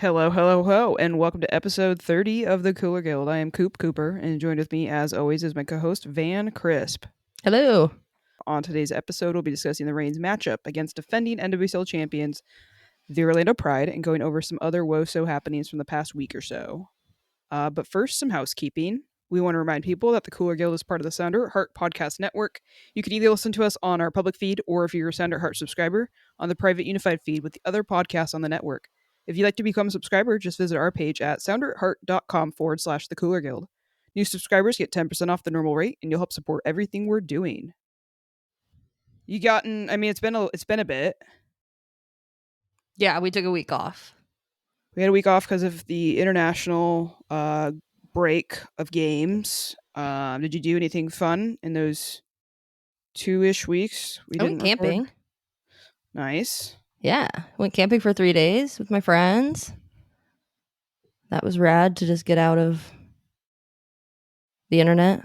Hello, hello, hello, and welcome to episode 30 of the Cooler Guild. I am Coop Cooper, and joined with me, as always, is my co-host Van Crisp. Hello. On today's episode, we'll be discussing the Reign's matchup against defending NWSL champions, the Orlando Pride, and going over some other WOSO happenings from the past week or so. But first, some housekeeping. We want to remind people that the Cooler Guild is part of the Sounder Heart Podcast Network. You can either listen to us on our public feed, or if you're a Sounder Heart subscriber, on the private unified feed with the other podcasts on the network. If you'd like to become a subscriber, just visit our page at sounderheart.com/the Cooler Guild. New subscribers get 10% off the normal rate, and you'll help support everything we're doing. It's been a bit. Yeah, we took a week off. We had a week off because of the international break of games. Did you do anything fun in those 2-ish weeks? I went camping. Nice. Yeah, went camping for 3 days with my friends. That was rad to just get out of the internet.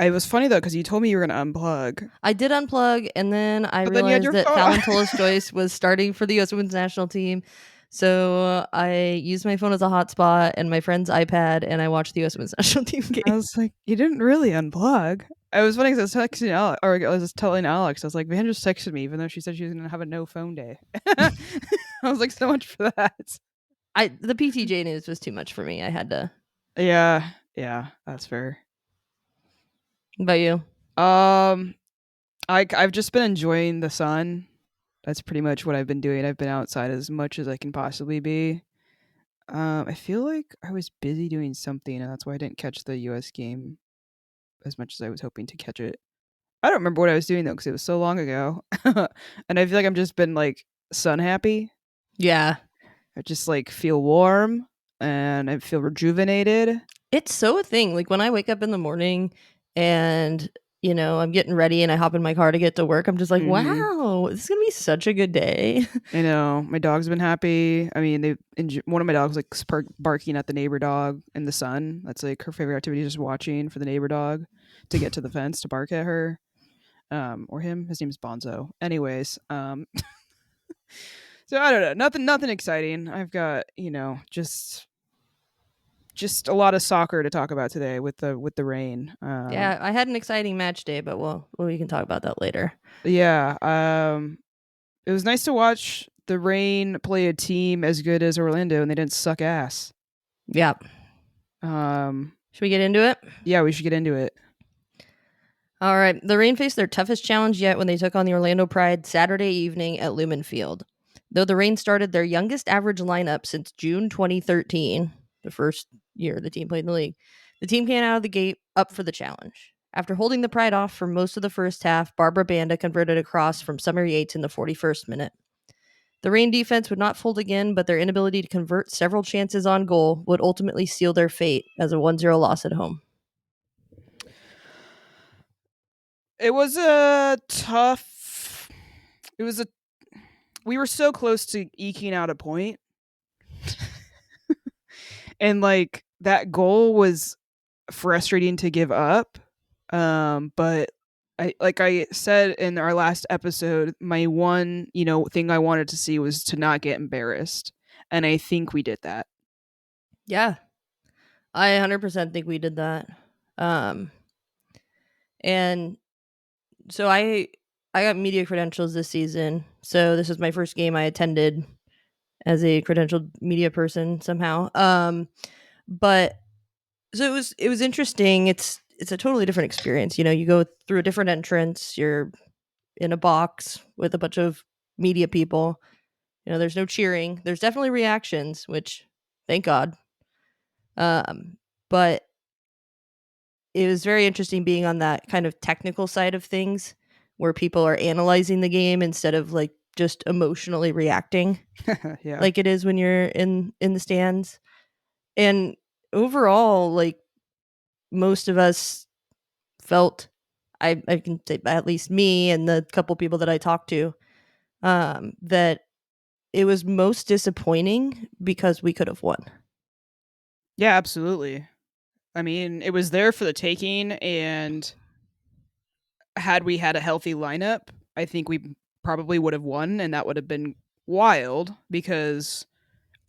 It was funny though because you told me you were going to unplug. I did unplug, and then I realized that Phallon Tullis-Joyce was starting for the USWNT national team. So I used my phone as a hotspot and my friend's iPad, and I watched the USWNT national team game. I was like, you didn't really unplug. It was funny because I was texting Alex, or I was just telling Alex, I was like, Van just texted me, even though she said she was going to have a no phone day. I was like, so much for that. The PTJ news was too much for me. I had to. Yeah, that's fair. What about you? I've just been enjoying the sun. That's pretty much what I've been doing. I've been outside as much as I can possibly be. I feel like I was busy doing something, and that's why I didn't catch the US game as much as I was hoping to catch it. I don't remember what I was doing though, because it was so long ago. And I feel like I've just been like sun happy. Yeah. I just like feel warm and I feel rejuvenated. It's so a thing. Like when I wake up in the morning and, I'm getting ready and I hop in my car to get to work, I'm just like, wow, this is going to be such a good day. I know. My dog's been happy. I mean, one of my dogs like barking at the neighbor dog in the sun. That's like her favorite activity, just watching for the neighbor dog to get to the fence to bark at her. Or him. His name's Bonzo. Anyways, so I don't know. Nothing exciting. I've got, just a lot of soccer to talk about today with the rain. Yeah, I had an exciting match day, but we can talk about that later. Yeah, it was nice to watch the Reign play a team as good as Orlando, and they didn't suck ass. Yeah. Should we get into it? Yeah, we should get into it. All right. The Reign faced their toughest challenge yet when they took on the Orlando Pride Saturday evening at Lumen Field. Though the Reign started their youngest average lineup since June 2013, the first year the team played in the league, the team came out of the gate up for the challenge. After holding the Pride off for most of the first half, Barbara Banda converted a cross from Summer Yates in the 41st minute. The Reign defense would not fold again, but their inability to convert several chances on goal would ultimately seal their fate as a 1-0 loss at home. We were so close to eking out a point. And like that goal was frustrating to give up. But I said in our last episode, my one, thing I wanted to see was to not get embarrassed. And I think we did that. Yeah. I 100% think we did that. And so I got media credentials this season. So this was my first game I attended as a credentialed media person somehow. But so it was interesting. It's a totally different experience. You go through a different entrance. You're in a box with a bunch of media people. There's no cheering. There's definitely reactions, which thank God. But it was very interesting being on that kind of technical side of things where people are analyzing the game instead of like just emotionally reacting. Yeah. Like it is when you're in the stands. And overall, like most of us felt, I can say at least me and the couple people that I talked to, that it was most disappointing because we could have won. Yeah, absolutely. I mean, it was there for the taking, and had we had a healthy lineup, I think we probably would have won, and that would have been wild because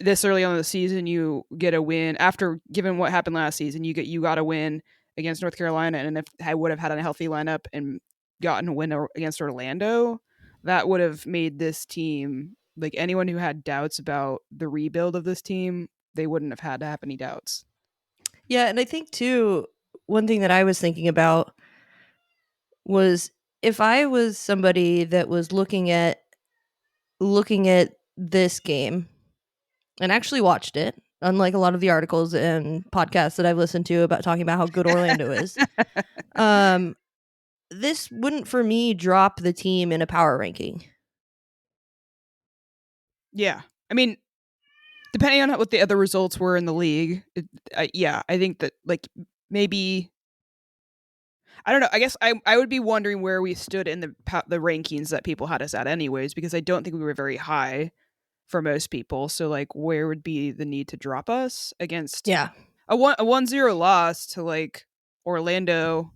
this early on in the season you get a win after given what happened last season. You got a win against North Carolina, and if I would have had a healthy lineup and gotten a win against Orlando, that would have made this team like anyone who had doubts about the rebuild of this team, they wouldn't have had to have any doubts. Yeah, and I think too, one thing that I was thinking about was if I was somebody that was looking at this game and actually watched it, unlike a lot of the articles and podcasts that I've listened to about talking about how good Orlando is, um, this wouldn't for me drop the team in a power ranking. Yeah, I mean, depending on what the other results were in the league, yeah, I think that like maybe I don't know. I guess I would be wondering where we stood in the rankings that people had us at, anyways, because I don't think we were very high for most people. So like, where would be the need to drop us against Yeah. a 1-0 loss to like Orlando?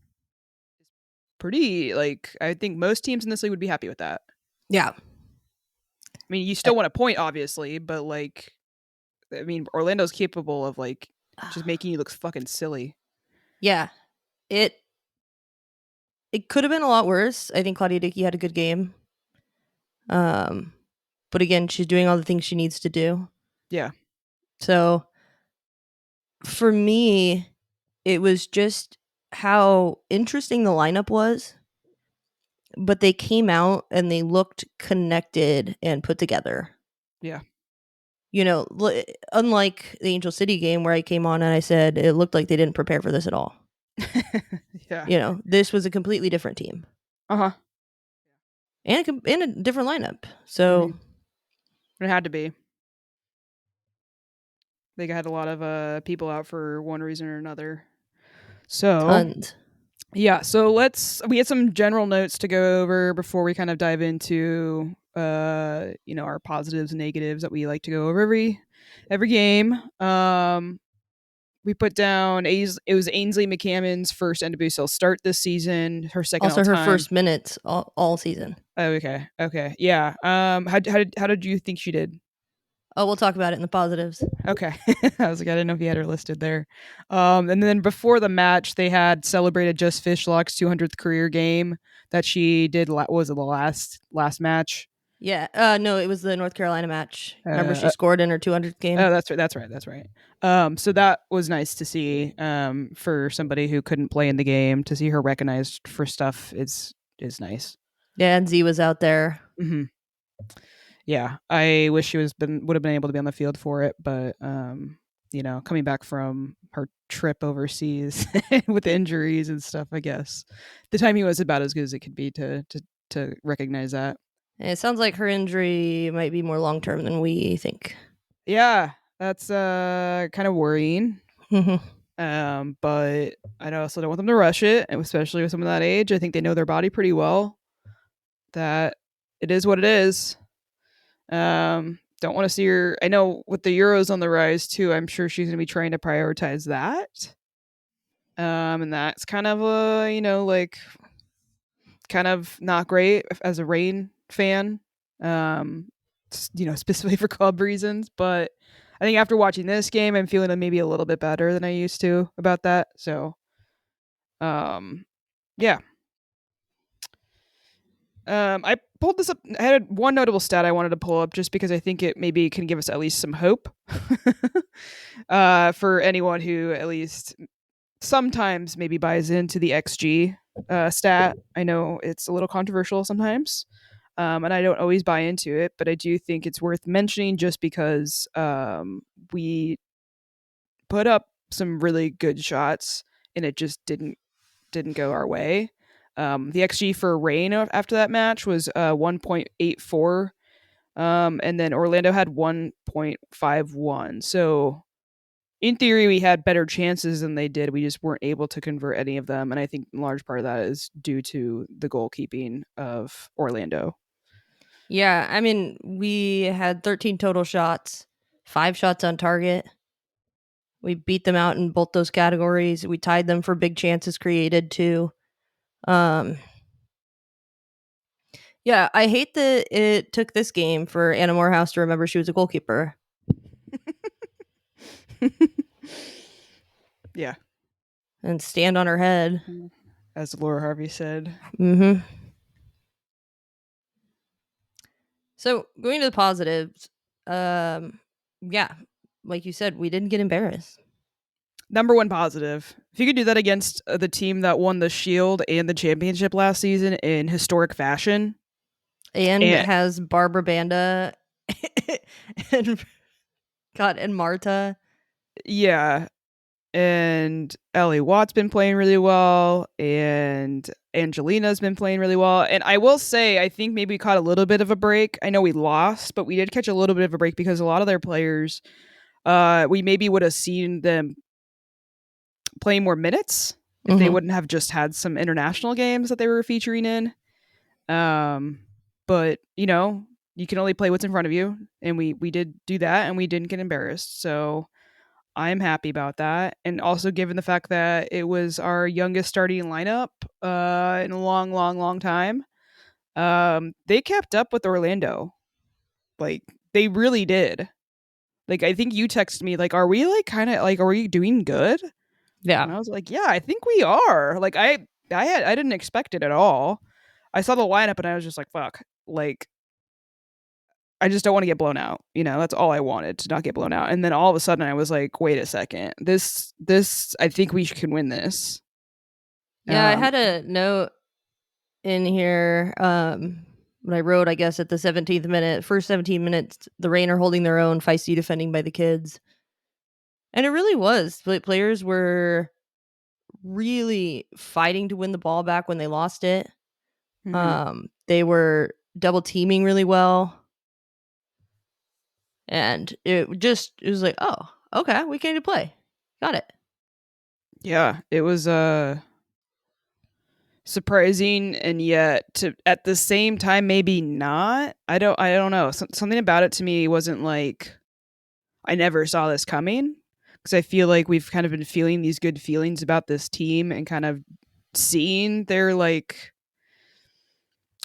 Pretty like I think most teams in this league would be happy with that. Yeah. I mean, you Uh, still want a point, obviously, but like, I mean, Orlando's capable of like just making you look fucking silly. Yeah. It it could have been a lot worse. I think Claudia Dickey had a good game. Um but again, she's doing all the things she needs to do. Yeah, So for me, it was just how interesting the lineup was, but they came out and they looked connected and put together. yeah, You know, unlike the Angel City game where I came on and I said it looked like they didn't prepare for this at all. yeah. You know, this was a completely different team Uh huh. and a different lineup. Mm-hmm. So It had to be. They had a lot of people out for one reason or another. So tons. yeah, so we had some general notes to go over before we kind of dive into our positives and negatives that we like to go over every game. We put down it was Ainsley McCammon's first NWSL start this season, her second all Also, her time. first minutes all season. Oh, okay, yeah. How did you think she did? Oh, we'll talk about it in the positives. Okay. I was like, I didn't know if you had her listed there. And then before the match, they had celebrated Just Fishlock's 200th career game that she did. Was it the last match? Yeah. No, it was the North Carolina match. Remember, she Uh, scored in her 200th game. oh, that's right. That's right. So that was nice to see. For somebody who couldn't play in the game, to see her recognized for stuff is nice. Yeah, and Z was out there. Hmm. Yeah, I wish she would have been able to be on the field for it, but coming back from her trip overseas with injuries and stuff, I guess the timing was about as good as it could be to recognize that. And it sounds like her injury might be more long term than we think. Yeah, that's kind of worrying. Mhm. But I also don't want them to rush it, and especially with someone that age. I think they know their body pretty well. That it is what it is. Don't want to see her. I know with the Euros on the rise too. I'm sure she's going to be trying to prioritize that. And that's kind of like kind of not great as a Rain fan. Specifically for club reasons. But I think after watching this game, I'm feeling maybe a little bit better than I used to about that. So, yeah. I pulled this up. I had one notable stat I wanted to pull up just because I think it maybe can give us at least some hope. For anyone who at least sometimes maybe buys into the XG stat. I know it's a little controversial sometimes, and I don't always buy into it, but I do think it's worth mentioning just because we put up some really good shots and it just didn't go our way. The XG for Rain after that match was 1.84, and then Orlando had 1.51. So in theory, we had better chances than they did. We just weren't able to convert any of them, and I think a large part of that is due to the goalkeeping of Orlando. Yeah, I mean, we had 13 total shots, 5 shots on target. We beat them out in both those categories. We tied them for big chances created too. Um, yeah, I hate that it took this game for Anna Morehouse to remember she was a goalkeeper. Yeah. and stand on her head. As Laura Harvey said. Mm-hmm. So going to the positives, yeah, like you said, we didn't get embarrassed. Number one positive. If you could do that against the team that won the Shield and the championship last season in historic fashion, And and has Barbara Banda and and Marta. yeah, and Ellie Watt's been playing really well, and Angelina's been playing really well. And I will say, I think maybe we caught a little bit of a break. I know we lost, but we did catch a little bit of a break because a lot of their players, we maybe would have seen them playing more minutes if they Mm-hmm. wouldn't have just had some international games that they were featuring in. Um, but you can only play what's in front of you, and we did do that, and we didn't get embarrassed. So I'm happy about that. And also given the fact that it was our youngest starting lineup in a long, long, long time, they kept up with Orlando. Like they really did. Like I think you texted me like, "Are we like kind of like are we doing good?" Yeah. And I was like, "Yeah, I think we are." Like I didn't expect it at all. I saw the lineup and I was just like, "Fuck!" Like I just don't want to get blown out. That's all I wanted, to not get blown out. And then all of a sudden I was like, wait a second. This I think we can win this. Yeah, I Um had a note in here when I wrote, I guess, at the 17th minute, first 17 minutes, the Rain are holding their own, feisty defending by the kids. And it really was. Players were really fighting to win the ball back when they lost it. mhm. They were double teaming really well. And it was like, oh, okay, we came to play. Got it. Yeah, it was surprising, and yet to at the same time maybe not. I don't know. Something about it to me wasn't like I never saw this coming, because I feel like we've kind of been feeling these good feelings about this team and kind of seeing their like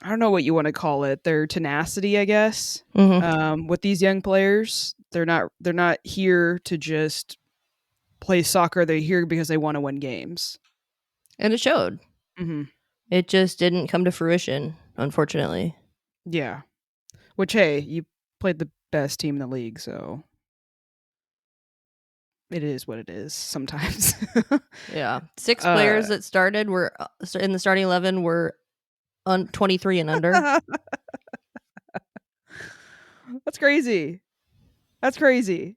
I don't know what you want to call it, their tenacity, I guess. Mm-hmm. With these young players, they're not here to just play soccer. They're here because they want to win games. And it showed. Hmm. It just didn't come to fruition, unfortunately. Yeah. Which hey, you played the best team in the league, so it is what it is. Sometimes. Yeah. Six uh, players that started were in the starting 11 were 23 and under. that's crazy. That's crazy.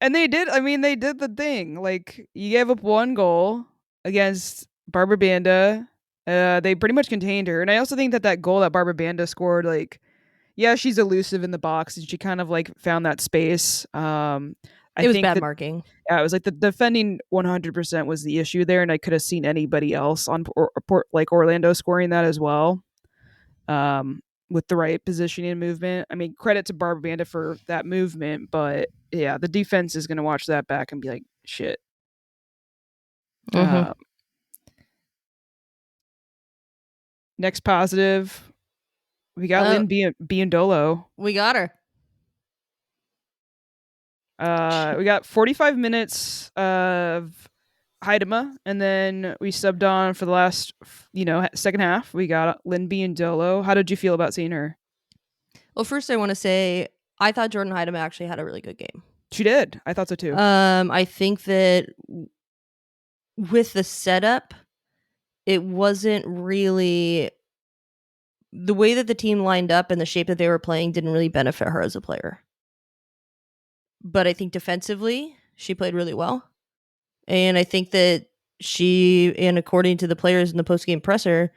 And they did. I mean, they did the thing. Like you gave up one goal against Barbara Banda. They pretty much contained her, and I also think that goal that Barbara Banda scored, like, yeah, she's elusive in the box, and she kind of like found that space. I It was think bad that marking. yeah, it was like the defending 100% was the issue there, and I could have seen anybody else on like Orlando scoring that as well. Um, with the right positioning and movement. I mean, credit to Barbara Banda for that movement, but yeah, the defense is going to watch that back and be like, shit. Mm-hmm. Uh, next positive, we got Uh, Lynn Biondolo. we got her. We got 45 minutes of Haidema, and then we subbed on for the last, second half. We got Lynn Biondolo. How did you feel about seeing her? Well, first I want to say I thought Jordan Heidema actually had a really good game. She did. I thought so too. I think that with the setup, it wasn't really the way that the team lined up and the shape that they were playing didn't really benefit her as a player. But I think defensively, she played really well. And I think that and according to the players in the post-game presser,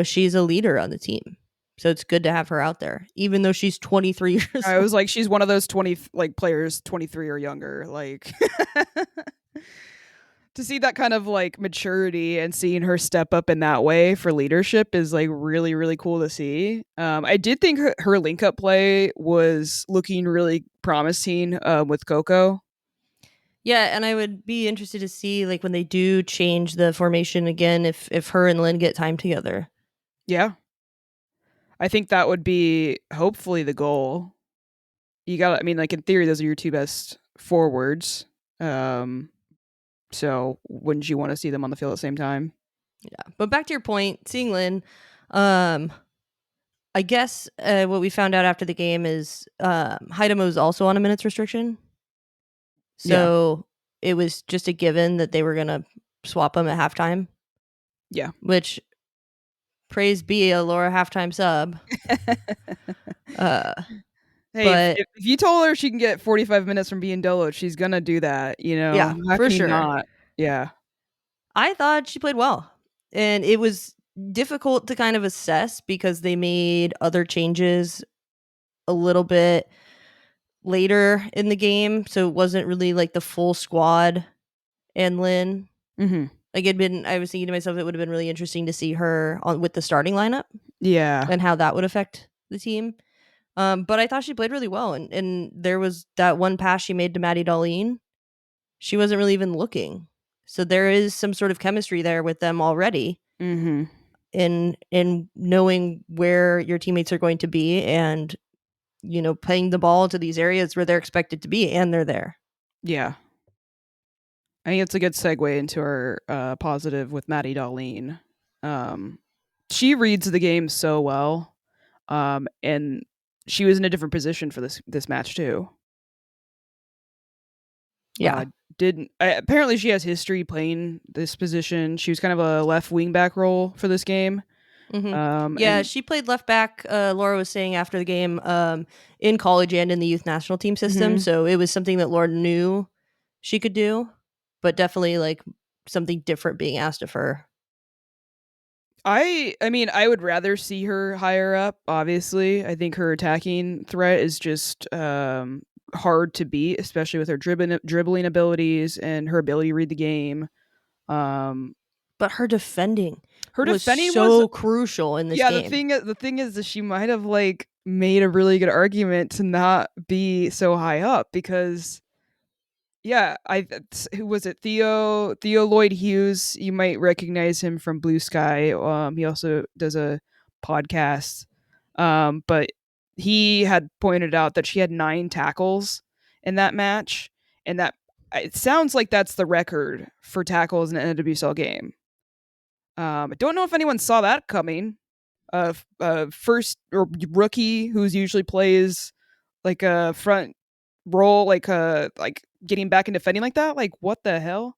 she's a leader on the team. So it's good to have her out there, even though she's 23 years I old. was like, she's one of those 20 like players, 23 or younger. Like to see that kind of like maturity and seeing her step up in that way for leadership is like really, really cool to see. I did think her link up play was looking really promising with Coco. Yeah, and I would be interested to see like when they do change the formation again, if her and Lynn get time together. Yeah. I think that would be hopefully the goal. you got. I mean, like in theory, those are your two best forwards. Um, so wouldn't you want to see them on the field at the same time? Yeah. But back to your point, seeing Lynn, um, I guess what we found out after the game is Haidamo is also on a minutes restriction. Yeah, So it was just a given that they were going to swap him at halftime, yeah. which praise be a Laura halftime sub. Uh, Hey, but if you told her she can get 45 minutes from being Dolo, she's gonna do that. You know, yeah, how for can you sure. not? Yeah. I thought she played well. And it was difficult to kind of assess because they made other changes a little bit later in the game. So it wasn't really like the full squad and Lynn. Hmm. Like I was thinking to myself, it would have been really interesting to see her on with the starting lineup Yeah. and how that would affect the team. But I thought she played really well. And there was that one pass she made to Maddie Darlene. She wasn't really even looking. So there is some sort of chemistry there with them already Hmm. in knowing where your teammates are going to be and playing the ball to these areas where they're expected to be and they're there. Yeah. I think it's a good segue into our positive with Maddie Darlene. Um, she reads the game so well, and she was in a different position for this match too. Yeah. Uh, didn't apparently she has history playing this position. She was kind of a left wing back role for this game. Yeah, And she played left back. Laura was saying after the game, in college and in the youth national team system. mhm. So it was something that Laura knew she could do, but definitely like something different being asked of her. I mean, I would rather see her higher up, obviously. I think her attacking threat is just hard to beat, especially with her dribbling abilities and her ability to read the game. Um But her defending her was defending was so crucial in this yeah, game. the thing is that she might have like made a really good argument to not be so high up because yeah, who was it? Theo Lloyd Hughes. You might recognize him from Blue Sky. He also does a podcast. But he had pointed out that she had 9 tackles in that match, and that it sounds like that's the record for tackles in an NWSL game. I don't know if anyone saw that coming. First or rookie who's usually plays like a front role, like getting back and defending like that. Like what the hell?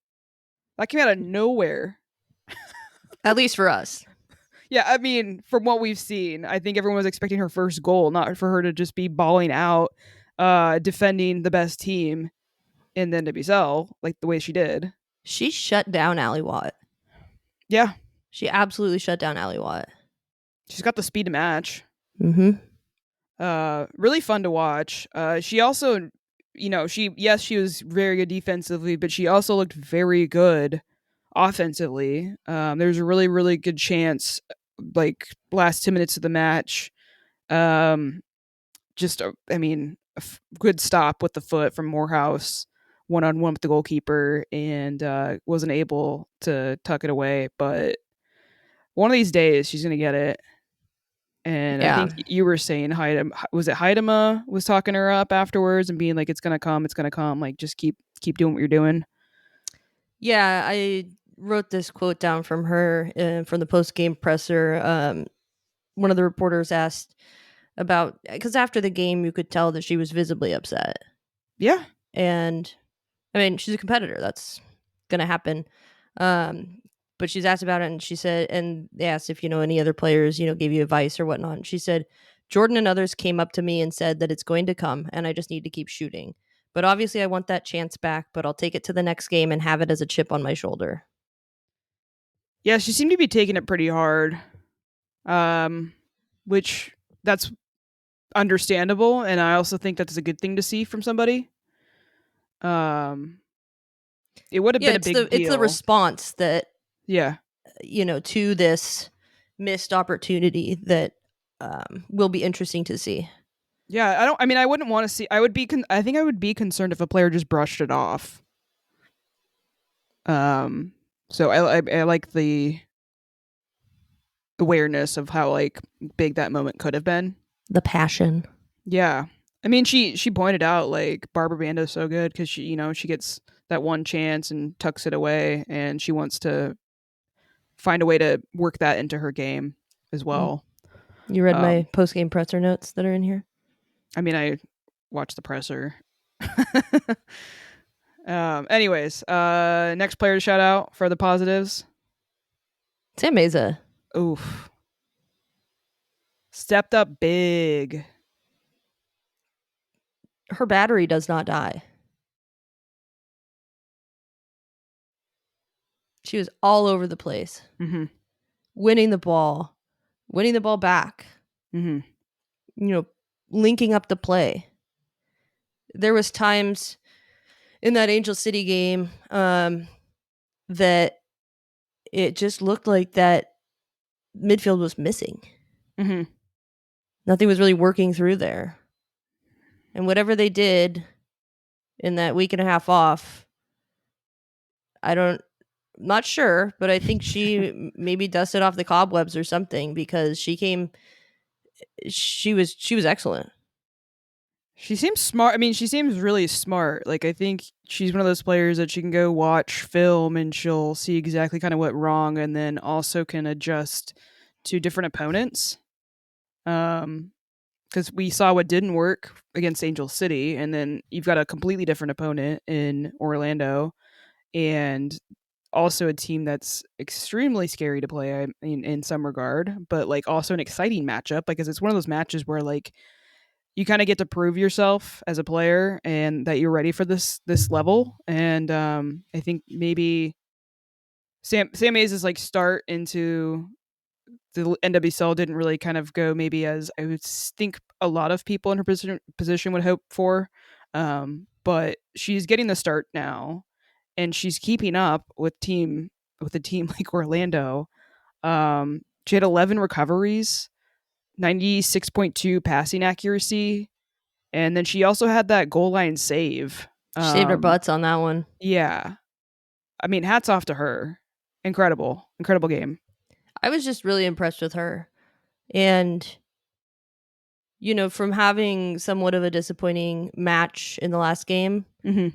That came out of nowhere. At least for us. Yeah, I mean, from what we've seen, I think everyone was expecting her first goal, not for her to just be balling out, defending the best team in the NWSL like the way she did. She shut down Allie Watt. Yeah, She absolutely shut down Allie Watt. she's got the speed to match. Mm-hmm. Really fun to watch. She also, she was very good defensively, but she also looked very good offensively. There's a really, really good chance, like last 10 minutes of the match. Um, I mean, good stop with the foot from Morehouse, 1-on-1 with the goalkeeper, and wasn't able to tuck it away. But one of these days, she's gonna get it. And I Yeah. think you were saying was it Haidama was talking her up afterwards and being like, "It's gonna come, it's gonna come. Like, just keep doing what you're doing." Yeah, I wrote this quote down from her from the post game presser. One of the reporters asked about because after the game, you could tell that she was visibly upset. Yeah, And I mean, she's a competitor. That's going to happen. Um, but she's asked about it and she said, and they asked if, any other players, gave you advice or whatnot. And she said, Jordan and others came up to me and said that it's going to come and I just need to keep shooting. But obviously, I want that chance back, but I'll take it to the next game and have it as a chip on my shoulder. yeah, she seemed to be taking it pretty hard, which that's understandable, and I also think that's a good thing to see from somebody. Um, it would have Yeah, been a big it's the deal. response that Yeah, to this missed opportunity that will be interesting to see. yeah. I don't. I mean, I wouldn't want to see. I would be. I think I would be concerned if a player just brushed it off. Um, so I like the awareness of how like big that moment could have been. The passion. Yeah. I mean, she pointed out like Barbara Bando's so good because she gets that one chance and tucks it away, and she wants to find a way to work that into her game as Mm. well. You read Um, my post game presser notes that are in here? I mean, I watched the presser. Anyways, next player to shout out for the positives. Sam Meza. Oof, stepped up big. Her battery does not die. She was all over the place, Mm-hmm. winning the ball back, Mm-hmm. you know, linking up the play. There was times in that Angel City game that it just looked like that midfield was missing. Mm-hmm. Nothing was really working through there. And whatever they did in that week and a half off, I'm not sure, but I think she maybe dusted off the cobwebs or something because she was excellent. She seems smart. I mean, she seems really smart. Like, I think she's one of those players that she can go watch film and she'll see exactly kind of what wrong, and then also can adjust to different opponents. Because we saw what didn't work against Angel City, and then you've got a completely different opponent in Orlando, and also a team that's extremely scary to play. I mean, in some regard, but like also an exciting matchup because it's one of those matches where like you kind of get to prove yourself as a player and that you're ready for this level. And I think maybe Sam Hayes' like start into the NWSL didn't really kind of go maybe as I would think a lot of people in her position would hope for. But she's getting the start now, and she's keeping up with a team like Orlando. She had 11 recoveries, 96.2 passing accuracy, and then she also had that goal line save. She saved her Um, butts on that one. yeah, I mean, hats off to her. Incredible, incredible game. I was just really impressed with her. And, from having somewhat of a disappointing match in the last game Mm-hmm.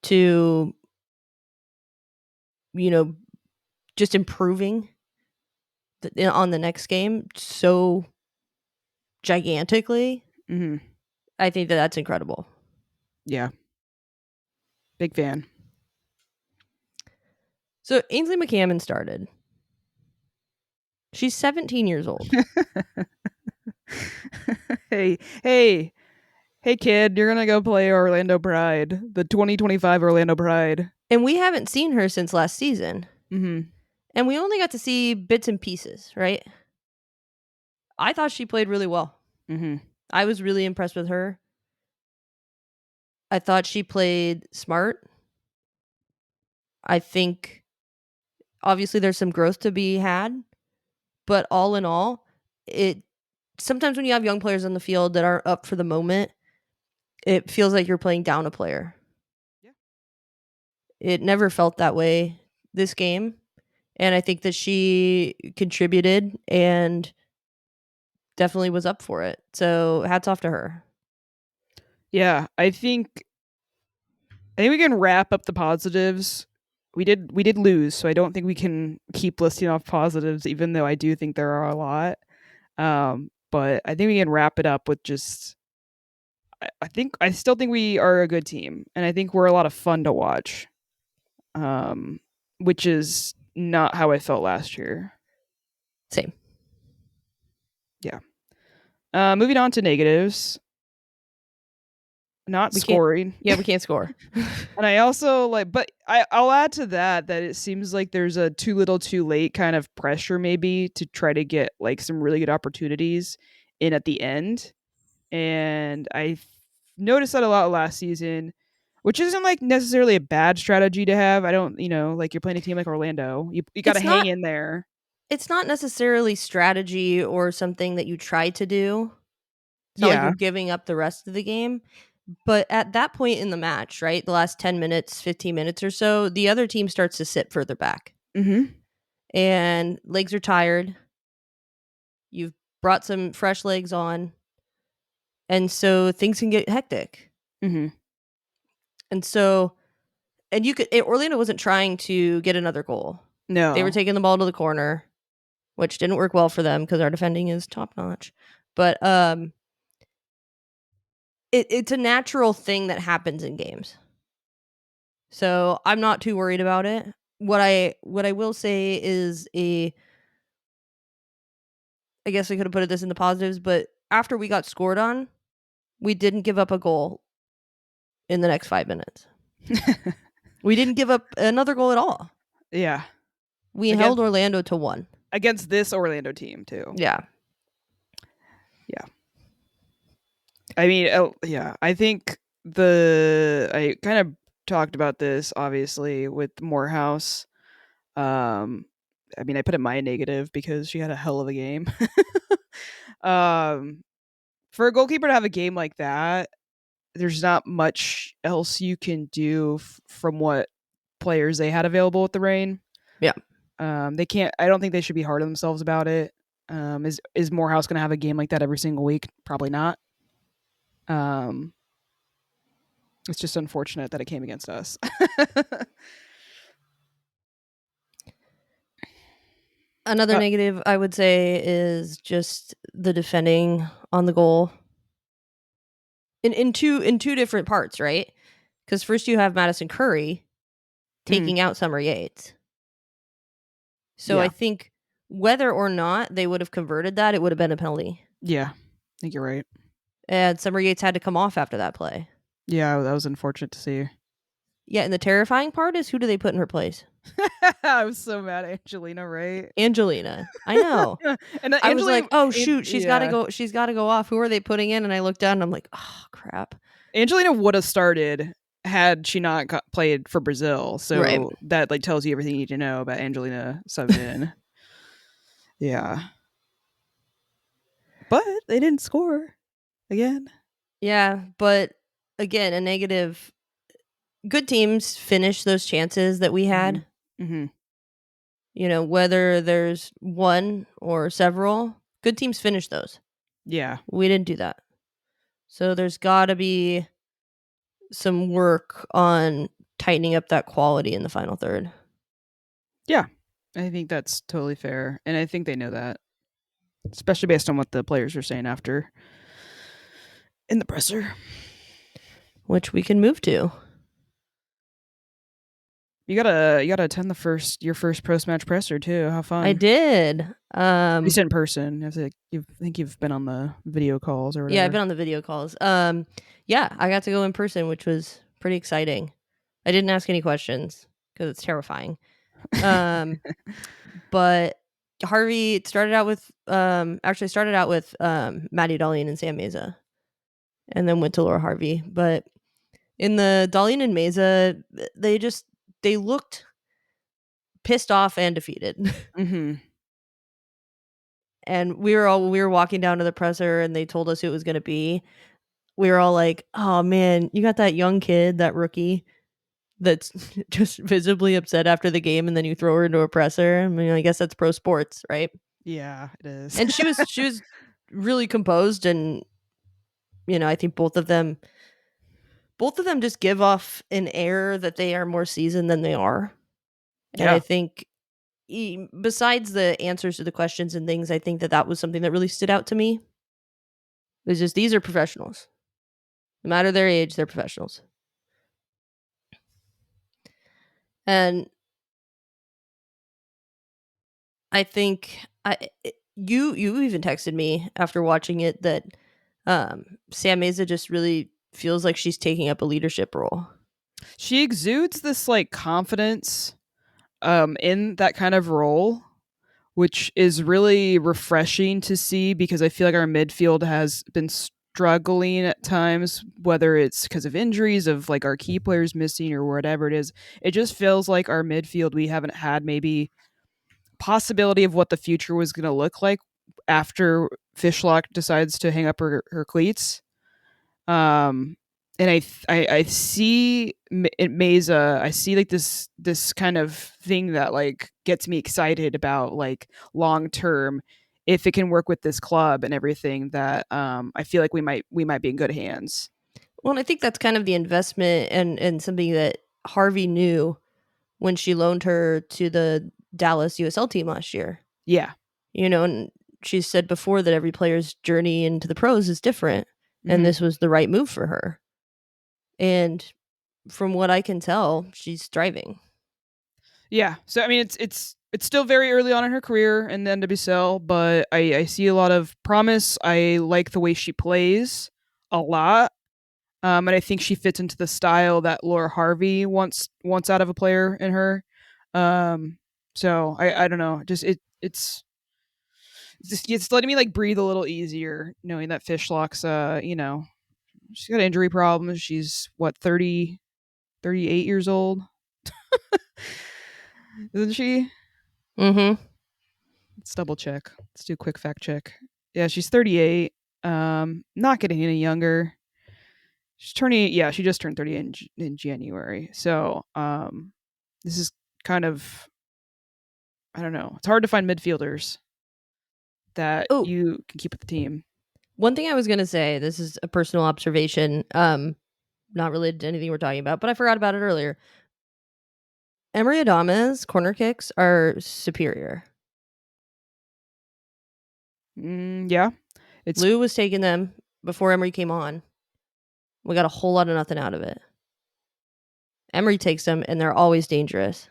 to, you know, just improving on the next game so gigantically, Mm-hmm. I think that that's incredible. Yeah, big fan. So Ainsley McCammon started. She's 17 years old. hey, hey, hey, kid! You're gonna go play Orlando Pride, the 2025 Orlando Pride. And we haven't seen her since last season. Mm-hmm. And we only got to see bits and pieces, right? I thought she played really well. Mm-hmm. I was really impressed with her. I thought she played smart. I think obviously there's some growth to be had, but all in all, it sometimes when you have young players on the field that aren't up for the moment, it feels like you're playing down a player. Yeah. It never felt that way this game, and I think that she contributed and definitely was up for it. So, hats off to her. Yeah, I think we can wrap up the positives. We did lose, so I don't think we can keep listing off positives, even though I do think there are a lot. But I think we can wrap it up with just I still think we are a good team, and I think we're a lot of fun to watch. Um, which is not how I felt last year. Same. Yeah. Moving on to negatives. Not We can't scoring. Yeah, we can't score. And I also like, but I'll add to that it seems like there's a too little too late kind of pressure maybe to try to get like some really good opportunities in at the end. And I noticed that a lot last season, which isn't like necessarily a bad strategy to have. I don't, like you're playing a team like Orlando, you got to It's hang not in there. it's not necessarily strategy or something that you try to do. It's not like Yeah. you're giving up the rest of the game. But at that point in the match, right, the last 10 minutes, 15 minutes or so, the other team starts to sit further back Mm-hmm. and legs are tired. You've brought some fresh legs on. And so things can get hectic. Mm-hmm. And so, and Orlando wasn't trying to get another goal. They were No. taking the ball to the corner, which didn't work well for them because our defending is top notch. But it's a natural thing that happens in games. So I'm not too worried about it. What I will say is I guess I could have put this in the positives, but after we got scored on, we didn't give up a goal in the next 5 minutes. We didn't give up another goal at all. Yeah. We held Orlando to 1. Against this Orlando team, too. Yeah. Yeah. I mean, yeah, I think I kind of talked about this, obviously, with Morehouse. I mean, I put it my negative because she had a hell of a game. um, for a goalkeeper to have a game like that, there's not much else you can do from what players they had available with the Reign. Yeah. They can't. I don't think they should be hard on themselves about it. Is Morehouse going to have a game like that every single week? Probably not. It's just unfortunate that it came against us. Another negative I would say is just the defending on the goal. In two different parts, right? Because first you have Madison Curry taking out Summer Yates. So Yeah. I think whether or not they would have converted that, it would have been a penalty. Yeah, I think you're right. And Summer Yates had to come off after that play. Yeah, that was unfortunate to see. Yeah, and the terrifying part is who do they put in her place? I was so mad at Angelina, right? Angelina. I know. And I was like, oh shoot, she's yeah. gotta go off. Who are they putting in? And I looked down and I'm like, oh crap. Angelina would have started had she not played for Brazil. So Right. that like tells you everything you need to know about Angelina subbed in. Yeah. But they didn't score again. Yeah, but again, a negative. Good teams finish those chances that we had. Mm-hmm. You know, whether there's one or several, good teams finish those. Yeah. We didn't do that. So there's got to be some work on tightening up that quality in the final third. Yeah. I think that's totally fair. And I think they know that, especially based on what the players are saying after in the presser. Which we can move to. You gotta attend your first post match presser too. How fun! I did. At least in person. I think you've been on the video calls or whatever. Yeah, I've been on the video calls. Yeah, I got to go in person, which was pretty exciting. I didn't ask any questions because it's terrifying. But Harvey started out with Maddie Darlene and Sam Meza, and then went to Laura Harvey. But in the Darlene and Meza, they looked pissed off and defeated. Mm-hmm. And we were walking down to the presser, and they told us who it was going to be. We were all like, "Oh man, you got that young kid, that rookie, that's just visibly upset after the game, and then you throw her into a presser." I mean, I guess that's pro sports, right? Yeah, it is. And she was really composed, and you know, I think both of them just give off an air that they are more seasoned than they are. And I think besides the answers to the questions and things, I think that was something that really stood out to me. It's just, these are professionals. No matter their age, they're professionals. And I think you even texted me after watching it that Sam Meza just really feels like she's taking up a leadership role. She exudes this like confidence in that kind of role, which is really refreshing to see because I feel like our midfield has been struggling at times, whether it's because of injuries, of like our key players missing or whatever it is. It just feels like our midfield, we haven't had maybe possibility of what the future was going to look like after Fishlock decides to hang up her cleats. And I see in Meza, I see like this kind of thing that like gets me excited about like long term if it can work with this club and everything, that I feel like we might be in good hands. Well, and I think that's kind of the investment and something that Harvey knew when she loaned her to the Dallas USL team last year. Yeah. And she said before that every player's journey into the pros is different, and Hmm. this was the right move for her. And from what I can tell, she's thriving. Yeah. So I mean, it's still very early on in her career in the NWSL, but I see a lot of promise. I like the way she plays a lot. And I think she fits into the style that Laura Harvey wants out of a player in her. Um, so I don't know, just it's letting me like breathe a little easier knowing that Fishlock's she's got injury problems. She's what 38 years old, isn't she? Mm-hmm. Let's double check. Let's do a quick fact check. Yeah, she's 38. Not getting any younger. She's turning. Yeah, she just turned 30 in January. So this is kind of, I don't know. It's hard to find midfielders that Oh, you can keep with the team. one thing I was gonna say. This is a personal observation, not related to anything we're talking about, but I forgot about it earlier. Emery Adama's corner kicks are superior. Yeah, it's Lou was taking them before Emery came on. We got a whole lot of nothing out of it. Emery takes them, and they're always dangerous.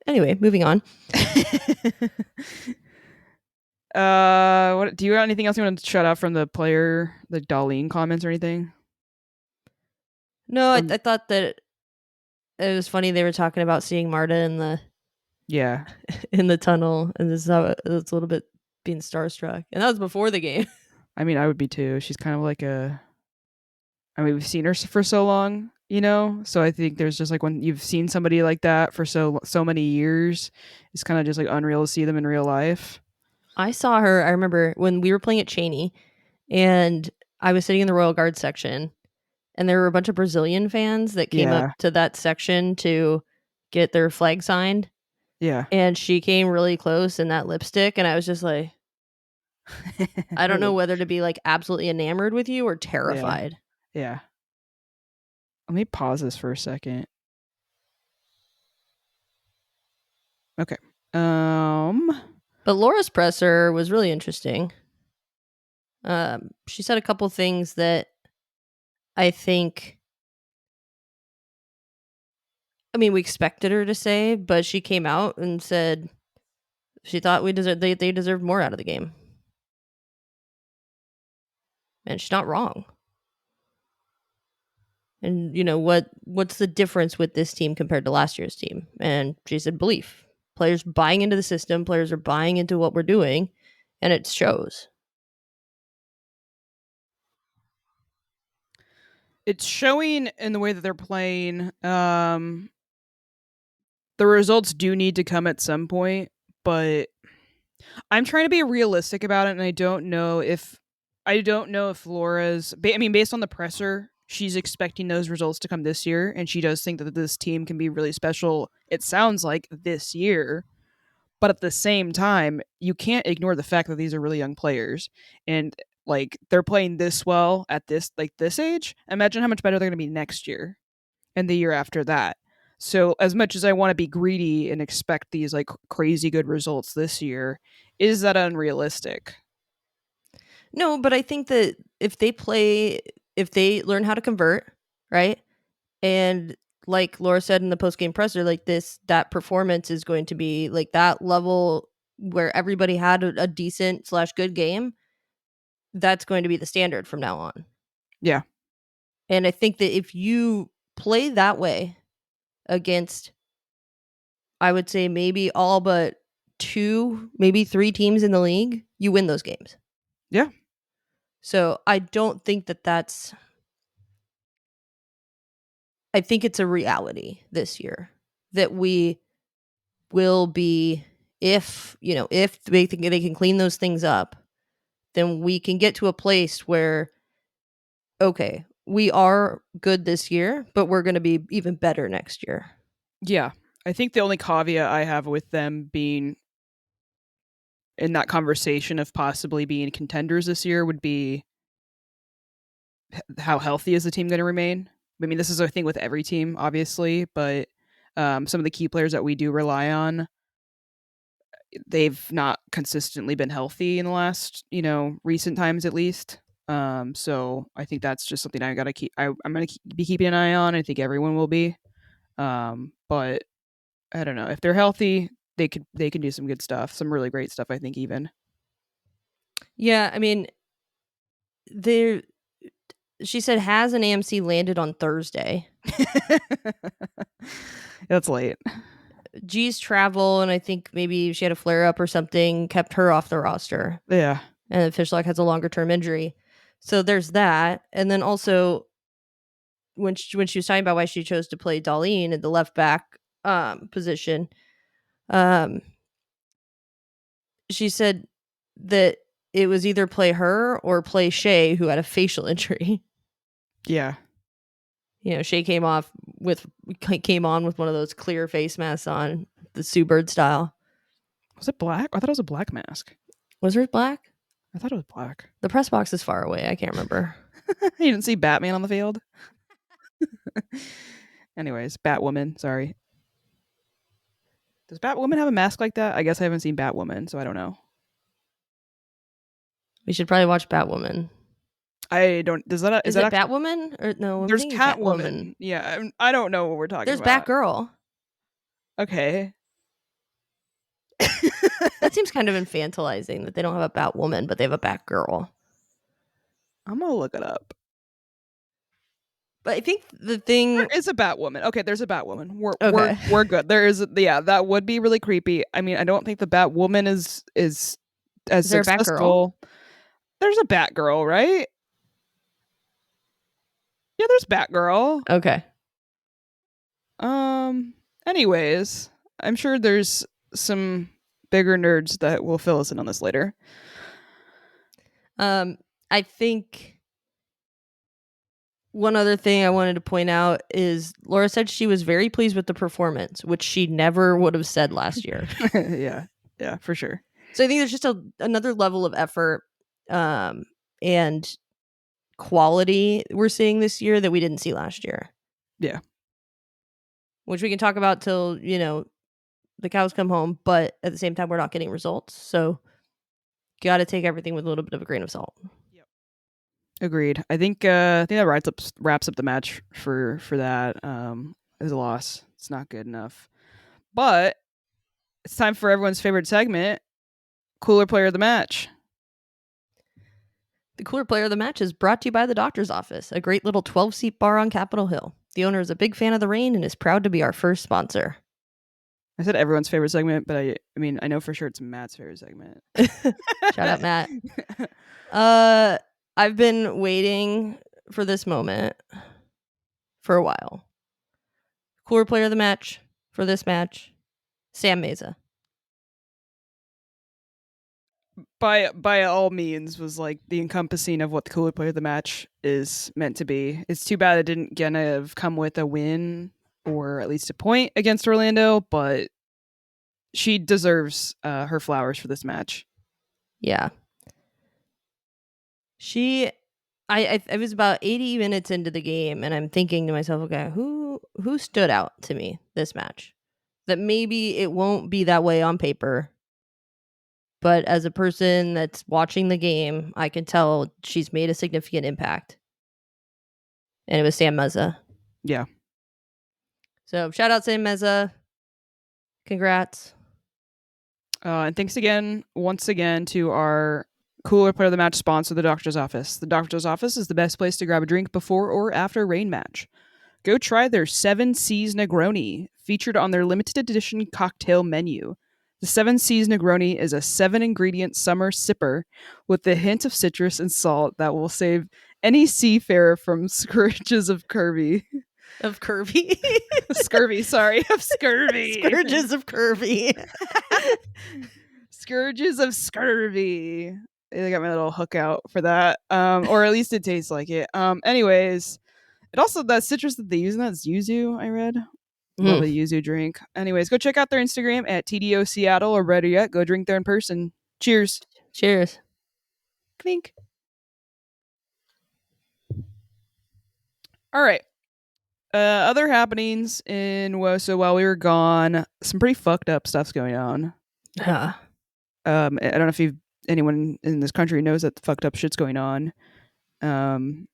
Anyway, moving on. What do you have anything else you want to shut out from the player, the Darlene comments or anything? No, I, From I thought that it was funny they were talking about seeing Marta in the Yeah, in the tunnel, and this is how it's a little bit being starstruck, and that was before the game. I mean, I would be too. She's kind of like a. I mean, we've seen her for so long, So I think there's just like when you've seen somebody like that for so many years, it's kind of just like unreal to see them in real life. I saw her. I remember when we were playing at Cheney, and I was sitting in the Royal Guard section, and there were a bunch of Brazilian fans that came up Yeah, to that section to get their flag signed, yeah. and she came really close in that lipstick, and I was just like, I don't know Really? whether to be like absolutely enamored with you or Yeah, terrified. yeah. Let me pause this for a second. Okay. But Laura's presser was really interesting. She said a couple things that I think, I mean, we expected her to say, but she came out and said she thought they deserved more out of the game. And she's not wrong. And what's the difference with this team compared to last year's team? And she said belief. Players buying into the system, players are buying into what we're doing, and it shows. it's showing in the way that they're playing. The results do need to come at some point, but I'm trying to be realistic about it, and I don't know if Laura's. I mean, based on the presser, she's expecting those results to come this year, and she does think that this team can be really special. It sounds like this year, but at the same time, you can't ignore the fact that these are really young players, and like they're playing this well at this age. Imagine how much better they're going to be next year and the year after that. So as much as I want to be greedy and expect these like crazy good results this year, is that unrealistic? No, but I think that if they learn how to convert, right? And like Laura said in the post game presser, like that performance is going to be like that level where everybody had a decent slash good game. That's going to be the standard from now on. Yeah. And I think that if you play that way against, I would say maybe all but two, maybe three teams in the league, you win those games. Yeah. So I don't think that that's, I think it's a reality this year that we will be, if they think they can clean those things up, then we can get to a place where, okay, we are good this year, but we're going to be even better next year. Yeah. I think the only caveat I have with them being in that conversation of possibly being contenders this year would be how healthy is the team going to remain? I mean, this is a thing with every team, obviously, but some of the key players that we do rely on, they've not consistently been healthy in the last, recent times at least. So I think that's just something I got to keep. I'm going to be keeping an eye on. I think everyone will be. But I don't know if they're healthy, they can do some good stuff, some really great stuff. I think even. Yeah, I mean, there. She said has an AMC landed on Thursday. That's late. G's travel, and I think maybe she had a flare up or something, kept her off the roster. Yeah. And Fishlock has a longer term injury. So there's that. And then also, when she was talking about why she chose to play Darlene at the left back position, she said that it was either play her or play Shay, who had a facial injury. Yeah. Shay came on with one of those clear face masks on, the Sue Bird style. Was it black? I thought it was a black mask. Was hers black? I thought it was black. The press box is far away. I can't remember. You didn't see Batman on the field? Anyways, Batwoman. Sorry. Does Batwoman have a mask like that? I guess I haven't seen Batwoman, so I don't know. We should probably watch Batwoman. I don't. Does that? Is it Batwoman or no? There's Catwoman. Yeah, I don't know what we're talking There's about. There's Batgirl. Okay. That seems kind of infantilizing that they don't have a Batwoman, but they have a Batgirl. I'm gonna look it up. But I think the thing there is a Batwoman. Okay, there's a Batwoman. We're good. There is. Yeah, that would be really creepy. I mean, I don't think the Batwoman is as there successful. A Batgirl? There's a Batgirl, right? Yeah, there's Batgirl. Okay. Anyways, I'm sure there's some bigger nerds that will fill us in on this later. I think one other thing I wanted to point out is Laura said she was very pleased with the performance, which she never would have said last year. Yeah, for sure. So I think there's just another level of effort and quality we're seeing this year that we didn't see last year. Yeah. Which we can talk about till, the cows come home, but at the same time, we're not getting results. So got to take everything with a little bit of a grain of salt. Yep. Agreed. I think that wraps up the match for that. It was a loss. It's not good enough. But it's time for everyone's favorite segment, Cooler Player of the Match. The Cooler Player of the Match is brought to you by the Doctor's Office, a great little 12-seat bar on Capitol Hill. The owner is a big fan of the Reign and is proud to be our first sponsor. I said everyone's favorite segment, but I mean, I know for sure it's Matt's favorite segment. Shout out, Matt. I've been waiting for this moment for a while. Cooler Player of the Match for this match, Sam Meza. By all means was like the encompassing of what the Cooler Player of the Match is meant to be. It's too bad it didn't kind of come with a win or at least a point against Orlando, but she deserves her flowers for this match. Yeah. I was about 80 minutes into the game and I'm thinking to myself, okay, who stood out to me this match? That maybe it won't be that way on paper, but as a person that's watching the game, I can tell she's made a significant impact. And it was Sam Meza. Yeah. So shout out Sam Meza. Congrats. And thanks once again to our Cooler Player of the Match sponsor, the Doctor's Office. The Doctor's Office is the best place to grab a drink before or after a Reign match. Go try their 7 Seas Negroni, featured on their limited edition cocktail menu. The 7 Seas Negroni is a 7-ingredient summer sipper with a hint of citrus and salt that will save any seafarer from scourges of curvy. Of curvy? Scurvy, sorry. Of scurvy. Scourges of curvy. Scourges of scurvy. They got my little hook out for that. Or at least it tastes like it. Anyways, it also, that citrus that they use in that is yuzu, I read. Love Mm. a yuzu drink. Anyways, go check out their Instagram at TDO Seattle, or better yet, go drink there in person. Cheers. Cheers. Clink. All right. Other happenings in WOSO while we were gone, some pretty fucked up stuff's going on. Huh. I don't know if anyone in this country knows that the fucked up shit's going on. Um,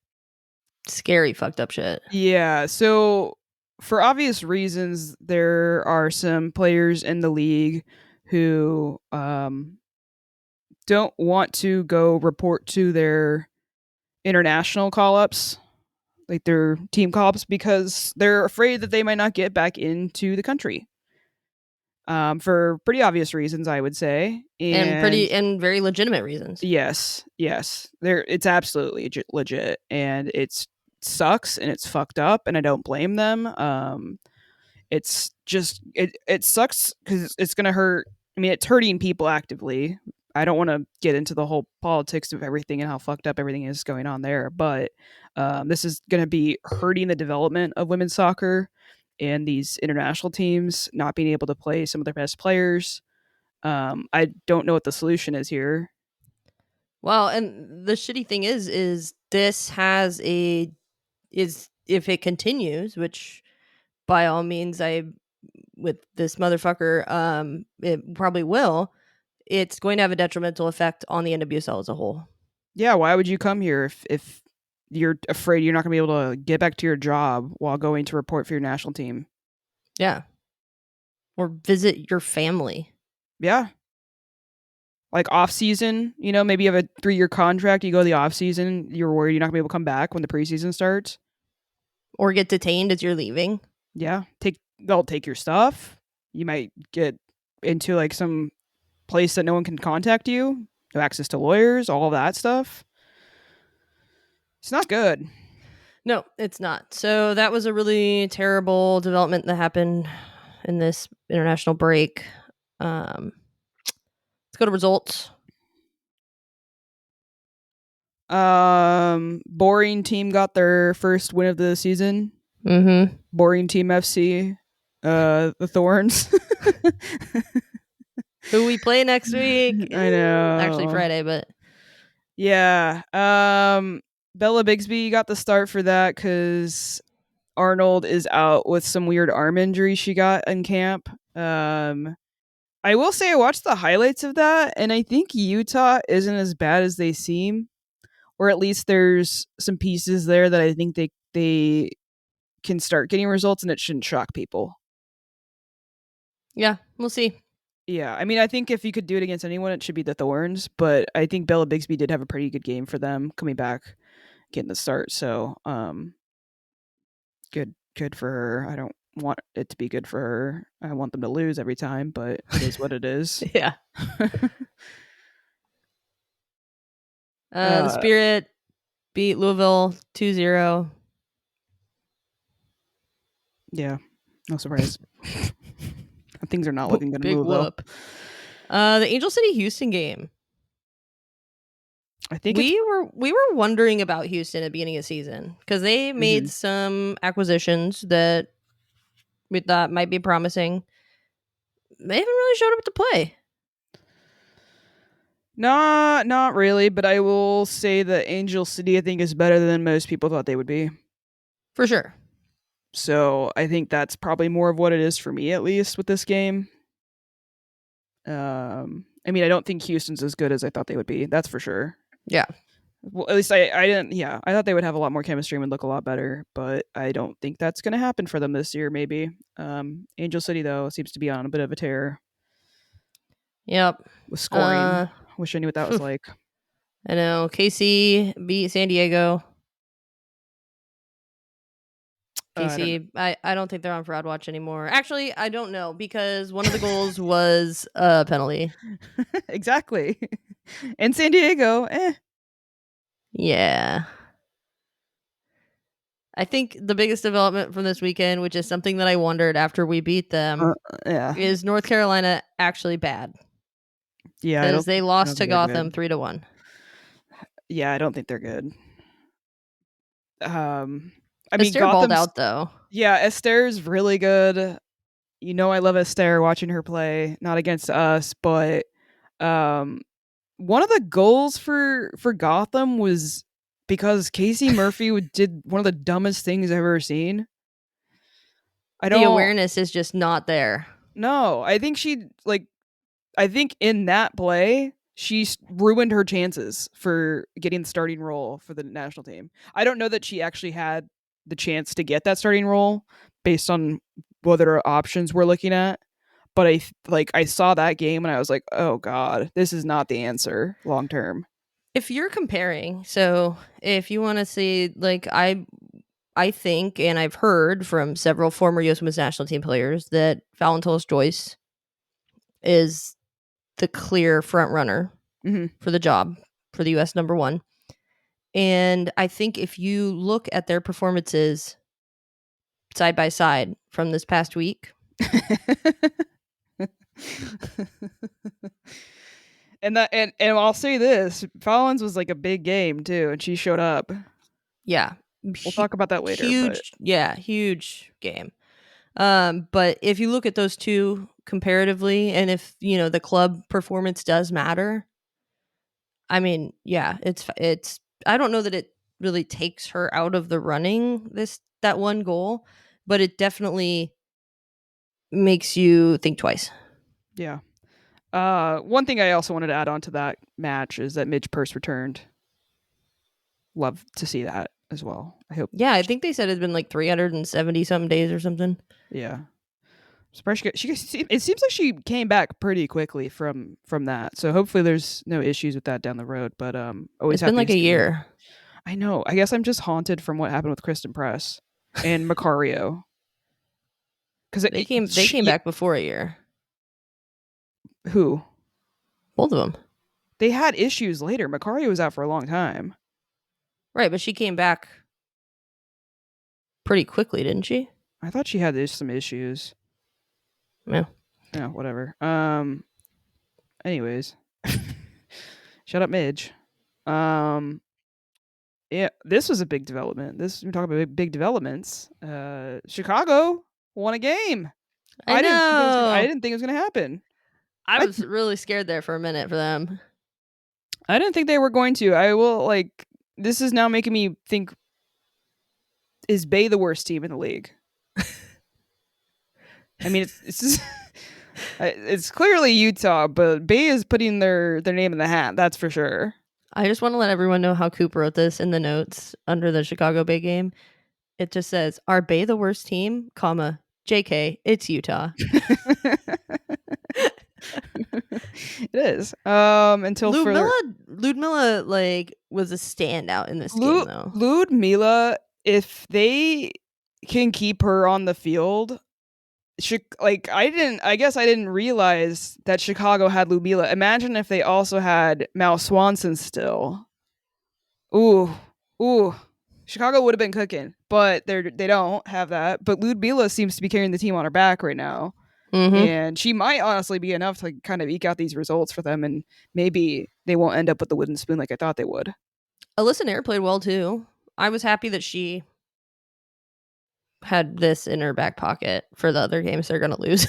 Scary fucked up shit. yeah, so for obvious reasons, there are some players in the league who don't want to go report to their international call ups, like their team call ups, because they're afraid that they might not get back into the country. For pretty obvious reasons, I would say. And And very legitimate reasons. yes, there it's absolutely legit, and it sucks and it's fucked up, and I don't blame them. It's just it sucks because it's gonna hurt. I mean, it's hurting people actively. I don't want to get into the whole politics of everything and how fucked up everything is going on there, but this is going to be hurting the development of women's soccer and these international teams not being able to play some of their best players. I don't know what the solution is here. Well, and the shitty thing is this has a is if it continues, which by all means I with this motherfucker, it probably will. It's going to have a detrimental effect on the NWSL as a whole. Yeah, why would you come here if you're afraid you're not going to be able to get back to your job while going to report for your national team? Yeah. Or visit your family. Yeah. Like off season, maybe you have a 3-year contract, you go to the off season, you're worried you're not going to be able to come back when the preseason starts. Or get detained as you're leaving. Yeah. They'll take your stuff. You might get into like some place that no one can contact you, no access to lawyers, all of that stuff. It's not good. No, it's not. So that was a really terrible development that happened in this international break. Let's go to results. Boring team got their first win of the season. Mm-hmm. Boring team FC. The Thorns. Who we play next week? I know. Actually Friday, but yeah. Bella Bigsby got the start for that because Arnold is out with some weird arm injury she got in camp. I will say I watched the highlights of that, and I think Utah isn't as bad as they seem, or at least there's some pieces there that I think they can start getting results, and it shouldn't shock people. yeah, we'll see. Yeah, I mean, I think if you could do it against anyone, it should be the Thorns, but I think Bella Bigsby did have a pretty good game for them coming back, getting the start. So, good for her. I don't want it to be good for her. I want them to lose every time, but it is what it is. Yeah. The uh, Spirit beat Louisville 2-0. yeah, no surprise. Things are not looking good in Big Louisville. whoop. The Angel City Houston game. I think we were wondering about Houston at the beginning of the season because they made some acquisitions that we thought might be promising. They haven't really showed up to play. Not really, but I will say that Angel City I think is better than most people thought they would be. For sure. So I think that's probably more of what it is for me, at least with this game. I mean, I don't think Houston's as good as I thought they would be. That's for sure. Yeah. Well, at least I didn't. Yeah, I thought they would have a lot more chemistry and would look a lot better, but I don't think that's going to happen for them this year. Maybe. Angel City though seems to be on a bit of a tear. Yep. With scoring. Wish I knew what that was like. I know. KC beat San Diego. KC, I don't think they're on Fraud Watch anymore. Actually, I don't know because one of the goals was a penalty. Exactly. And San Diego, Yeah. I think the biggest development from this weekend, which is something that I wondered after we beat them, is North Carolina actually bad? Yeah, because they lost to Gotham 3-1. Yeah, I don't think they're good. I mean, Esther balled Gotham's out though. yeah, Esther's really good. You know, I love Esther watching her play. Not against us, but um, one of the goals for Gotham was because Casey Murphy did one of the dumbest things I've ever seen. I The don't awareness is just not there. know. I think I think in that play, she ruined her chances for getting the starting role for the national team. I don't know that she actually had the chance to get that starting role based on what other options we're looking at. But I saw that game and I was like, oh god, this is not the answer long term. If you're comparing, so if you want to see, like, I think, and I've heard from several former U.S. Women's national team players that Phallon Tullis-Joyce is the clear front runner Hmm. for the job for the U.S. number one. And I think if you look at their performances side by side from this past week, and I'll say this, Fallon's was like a big game too, and she showed up. yeah, We'll talk about that later, but huge, yeah, huge game. But if you look at those two comparatively, and if the club performance does matter, I mean, yeah, it's. I don't know that it really takes her out of the running that one goal, but it definitely makes you think twice. yeah. One thing I also wanted to add on to that match is that Midge Purse returned. Love to see that as well. I hope. Yeah, I think they said it's been like 370 some days or something. Yeah. Surprised it seems like she came back pretty quickly from that. So hopefully there's no issues with that down the road. But always It's been happy like to a see Midge. year. I know. I guess I'm just haunted from what happened with Kristen Press and Macario because They came back before a year. who Both of them. they had issues later. Macario was out for a long time. Right, but she came back pretty quickly, didn't she? I thought she had some issues. Yeah. Yeah, whatever. Anyways, shut up, Midge. Um, yeah, this was a big development. We talk about big developments. Chicago won a game. I I know. didn't think it was gonna happen. I I was really scared there for a minute for them. I didn't think they were going to. I will like. This is now making me think: is Bay the worst team in the league? I mean, it's clearly Utah, but Bay is putting their name in the hat. That's for sure. I just want to let everyone know how Coop wrote this in the notes under the Chicago Bay game. It just says, "Are Bay the worst team, comma, JK, it's Utah." It is. Until further, Ludmilla like was a standout in this game though. Ludmila, if they can keep her on the field, I guess I didn't realize that Chicago had Ludmila. Imagine if they also had Mal Swanson still. Ooh, ooh. Chicago would have been cooking, but they don't have that. But Ludmila seems to be carrying the team on her back right now. Mm-hmm. And she might honestly be enough to kind of eke out these results for them, and maybe they won't end up with the wooden spoon like I thought they would. Alyssa Nair played well too. I was happy that she had this in her back pocket for the other games they're gonna lose.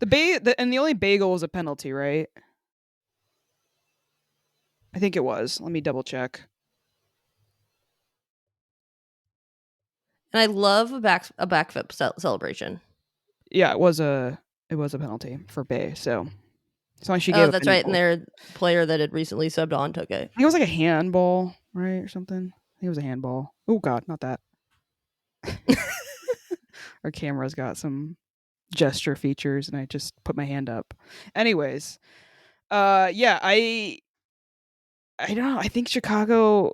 And the only bagel was a penalty, right? I think it was. Let me double check. And I love a backflip celebration. Yeah, it was a penalty for Bay. So as long as she Oh, gave up that's any right. And goal. their player that had recently subbed on took it. I think it was like a handball, right, or something. I think it was a handball. Oh God, not that. Our camera's got some gesture features, and I just put my hand up. Anyways, yeah, I don't know. I think Chicago.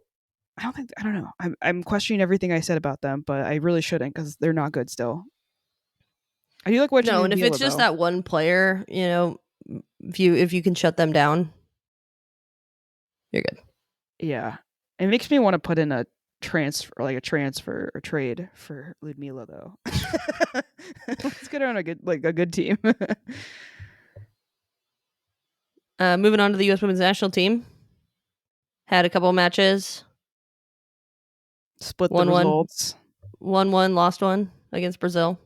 I don't know. I'm questioning everything I said about them, but I really shouldn't because they're not good still. I do like watching No, and if it's Ludmila just though. that one player, if you can shut them down, you're good. Yeah, it makes me want to put in a transfer or trade for Ludmila though. Let's get her on a good team. Moving on to the U.S. Women's National Team, had a couple matches. Split the 1-1. results. won one, lost one against Brazil.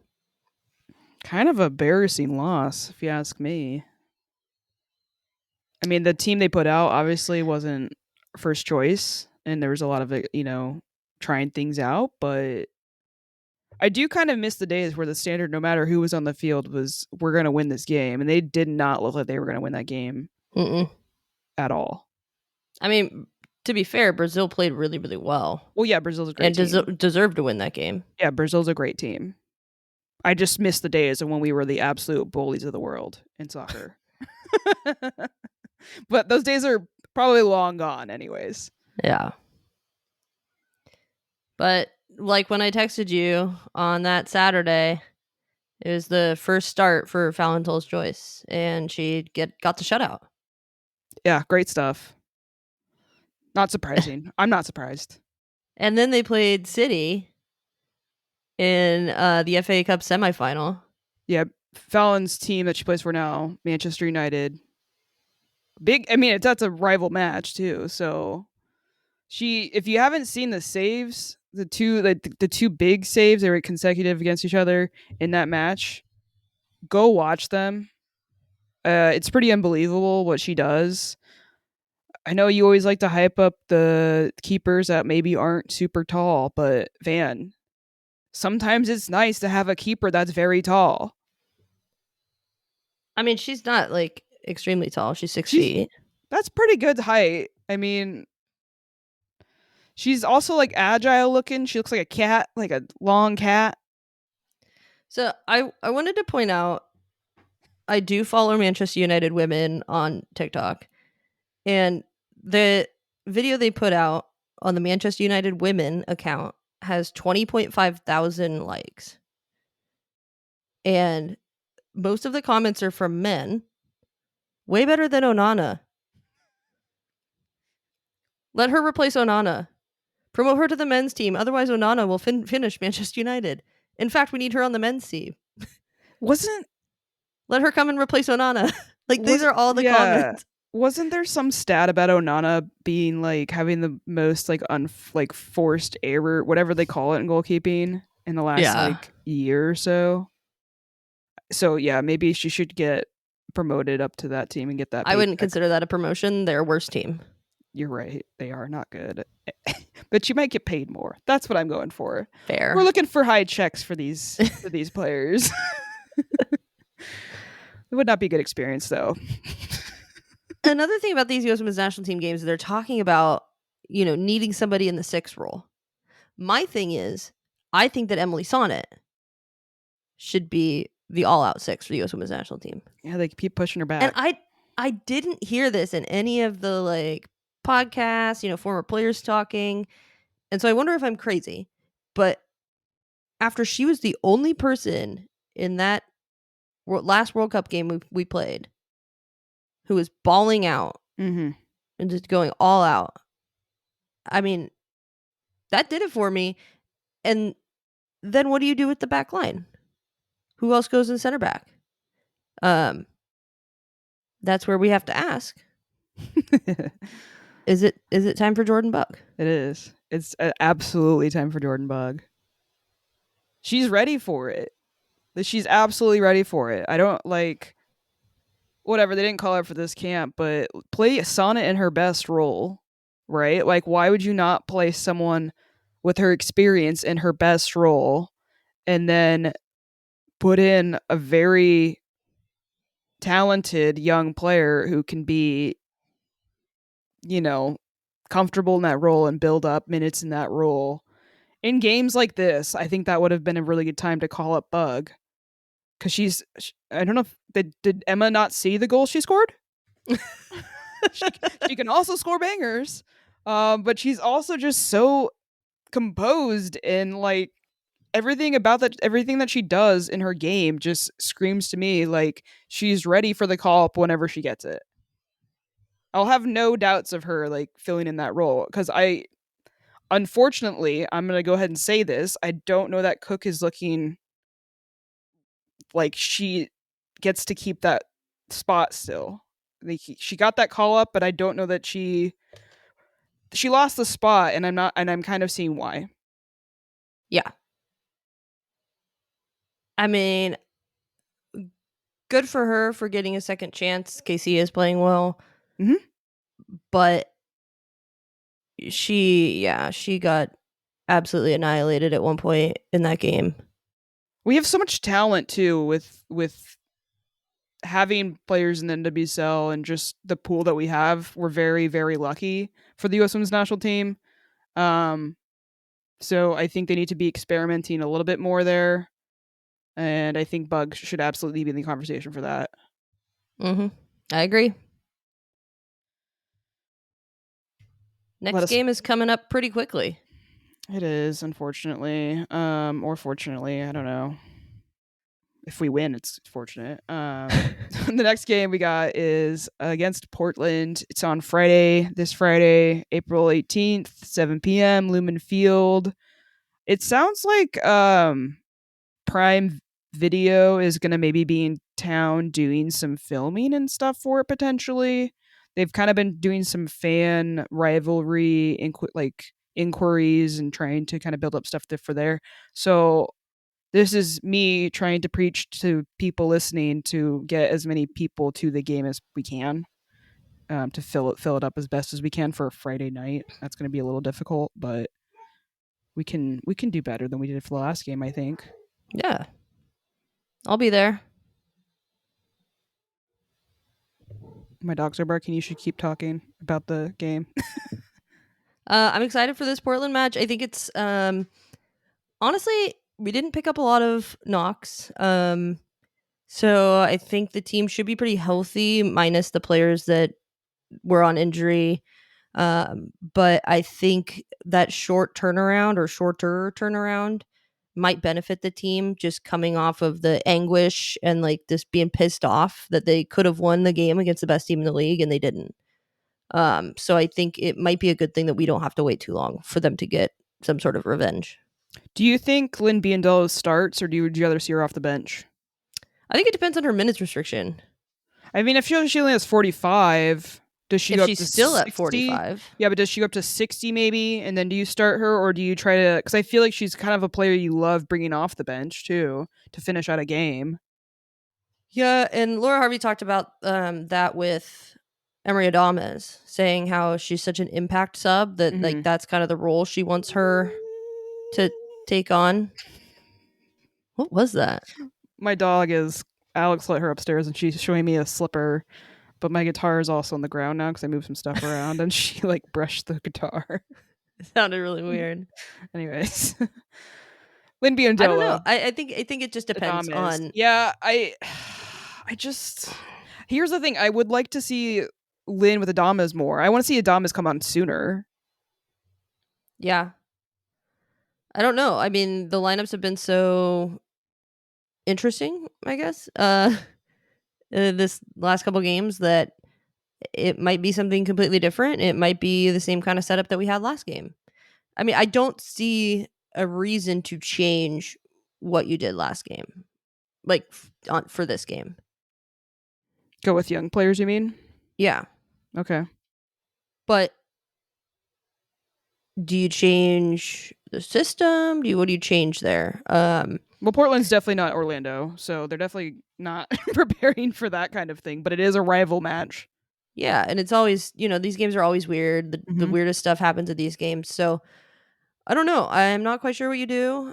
Kind of a embarrassing loss, if you ask me. I mean, the team they put out obviously wasn't first choice, and there was a lot of trying things out. But I do kind of miss the days where the standard, no matter who was on the field, was we're going to win this game, and they did not look like they were going to win that game Mm-mm. at all. I mean, to be fair, Brazil played really, really well Well, yeah, Brazil's a great and team. deserved to win that game. Yeah, Brazil's a great team. I just miss the days of when we were the absolute bullies of the world in soccer. But those days are probably long gone, anyways. Yeah. But like when I texted you on that Saturday, it was the first start for Phallon Tullis-Joyce, and she got the shutout. Yeah, great stuff. Not surprising. I'm not surprised. And then they played City in the FA Cup semifinal. Yeah, Fallon's team that she plays for now, Manchester United. Big. I mean, that's a rival match too. So if you haven't seen the saves, the two big saves, they were consecutive against each other in that match. Go watch them. It's pretty unbelievable what she does. I know you always like to hype up the keepers that maybe aren't super tall, but Van, sometimes it's nice to have a keeper that's very tall. I mean, she's not like extremely tall. She's 6 She's feet. That's pretty good height. I mean, she's also like agile looking. She looks like a cat, like a long cat. So I wanted to point out I do follow Manchester United women on TikTok, and the video they put out on the Manchester United women account has 20.5 thousand likes, and most of the comments are from men. Way better than Onana. Let her replace Onana. Promote her to the men's team. Otherwise, Onana will finish Manchester United. In fact, we need her on the men's team. Wasn't Let her come and replace Onana. Like, these was are all the Yeah. comments. Wasn't there some stat about Onana being like having the most like like forced error, whatever they call it in goalkeeping in the last Yeah. like year or so? So yeah, maybe she should get promoted up to that team and get that I wouldn't paycheck. consider that a promotion. They're a worse team. You're right. They are not good. But you might get paid more. That's what I'm going for. Fair. We're looking for high checks for these players. It would not be a good experience though. Another thing about these U.S. Women's national team games, they're talking about, needing somebody in the 6 role. My thing is, I think that Emily Sonnet should be the all-out 6 for the U.S. Women's national team. Yeah, they keep pushing her back. And I didn't hear this in any of the like podcasts, former players talking. And so I wonder if I'm crazy. But after she was the only person in that last World Cup game we played who was bawling out Mm-hmm. and just going all out, I mean, that did it for me. And then what do you do with the back line? Who else goes in center back? That's where we have to ask. Is it time for Jordan Buck? It is. It's absolutely time for Jordan Bug. She's ready for it. She's absolutely ready for it. I don't like whatever they didn't call her for this camp, but play Sonnet in her best role, right? Like, why would you not play someone with her experience in her best role and then put in a very talented young player who can be, comfortable in that role and build up minutes in that role? In games like this, I think that would have been a really good time to call up Bug. Because I don't know if did Emma not see the goal she scored? she can also score bangers, but she's also just so composed and like everything that she does in her game just screams to me like she's ready for the call up whenever she gets it. I'll have no doubts of her like filling in that role because unfortunately, I'm gonna go ahead and say this. I don't know that Cook is looking like she gets to keep that spot still. Like she got that call up, but I don't know that she lost the spot, and I'm kind of seeing why. Yeah. I mean, good for her for getting a second chance. KC is playing well, Hmm. but she got absolutely annihilated at one point in that game. We have so much talent too with having players in the NWSL and just the pool that we have. We're very very lucky for the U.S. Women's National Team. Um, so I think they need to be experimenting a little bit more there, and I think Bugs should absolutely be in the conversation for that. Mm-hmm. I agree. Let Next us. game is coming up pretty quickly. It is unfortunately, or fortunately, I don't know. If we win, it's fortunate. The next game we got is against Portland. It's on Friday, this Friday, April 18th, 7 p.m., Lumen Field. It sounds like Prime Video is going to maybe be in town doing some filming and stuff for it potentially. They've kind of been doing some fan rivalry inquiries and trying to kind of build up stuff for there. So this is me trying to preach to people listening to get as many people to the game as we can, to fill it up as best as we can for a Friday night. That's going to be a little difficult, but we can do better than we did for the last game, I think. Yeah, I'll be there. My dogs are barking. You should keep talking about the game. I'm excited for this Portland match. I think it's honestly, we didn't pick up a lot of knocks. So I think the team should be pretty healthy, minus the players that were on injury. But I think that short turnaround or shorter turnaround might benefit the team, just coming off of the anguish and like this being pissed off that they could have won the game against the best team in the league and they didn't. So I think it might be a good thing that we don't have to wait too long for them to get some sort of revenge. Do you think Lynn Biendello starts, or would you rather see her off the bench? I think it depends on her minutes restriction. I mean, if she only has 45, does she If go up she's to still at 60? 45, Yeah, but does she go up to 60 maybe? And then do you start her, or do you try to? Because I feel like she's kind of a player you love bringing off the bench too to finish out a game. yeah, and Laura Harvey talked about that with Emery Adames, saying how she's such an impact sub that like Hmm. that's kind of the role she wants her to take on. What was that? My dog is Alex. Let her upstairs, and she's showing me a slipper. But my guitar is also on the ground now because I moved some stuff around, and she like brushed the guitar. It sounded really weird. Anyways, Lynn I don't know. Biondolo, I think it just depends Adames. on. Yeah, I just here's the thing. I would like to see Lynn with Adamas more. I want to see Adamas come on sooner. Yeah, I don't know. I mean, the lineups have been so interesting, I guess. This last couple games that it might be something completely different. It might be the same kind of setup that we had last game. I mean, I don't see a reason to change what you did last game, like for this game. Go with young players, you mean? Yeah, Okay. but do you change the system? What do you change there? Well, Portland's definitely not Orlando, so they're definitely not preparing for that kind of thing. But it is a rival match. Yeah, and it's always these games are always weird. The Hmm. weirdest stuff happens at these games, so I don't know. I'm not quite sure what you do.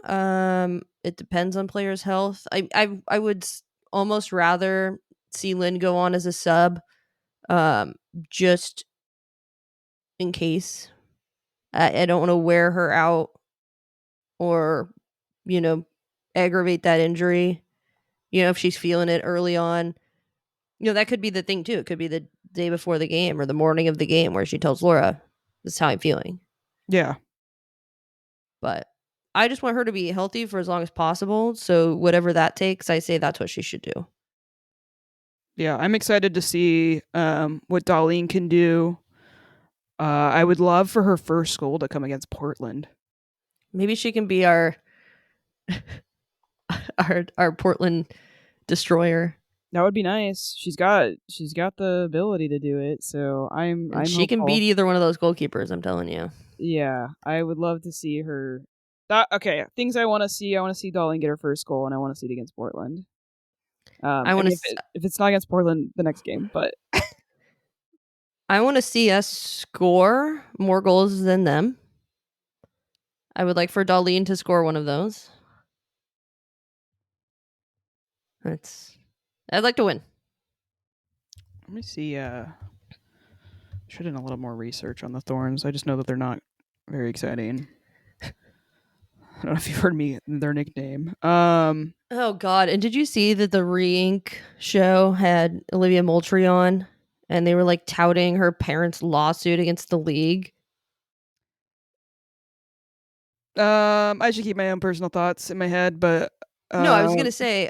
It depends on players' health. I would almost rather see Lynn go on as a sub, um, just in case. I don't want to wear her out or you know aggravate that injury. If she's feeling it early on, that could be the thing too. It could be the day before the game or the morning of the game where she tells Laura, "This is how I'm feeling." Yeah. But I just want her to be healthy for as long as possible. So whatever that takes, I say that's what she should do. Yeah. I'm excited to see what Darlene can do. I would love for her first goal to come against Portland. Maybe she can be our our Portland destroyer, That would be nice. She's got the ability to do it, so I'm and I'm she can beat hopeful. either one of those goalkeepers. I'm telling you. Yeah, I would love to see her That okay. Things I want to see. I want to see Darlene get her first goal, and I want to see it against Portland. I I want mean, to. if it's not against Portland, the next game. But I want to see us score more goals than them. I would like for Darlene to score one of those. That's. I'd like to win. let me see. Should have done a little more research on the Thorns. I just know that they're not very exciting. I don't know if you've heard me their nickname. Oh God! And did you see that the Re-Ink show had Olivia Moultrie on, and they were like touting her parents' lawsuit against the league? I should keep my own personal thoughts in my head, but No, I was uh, gonna say,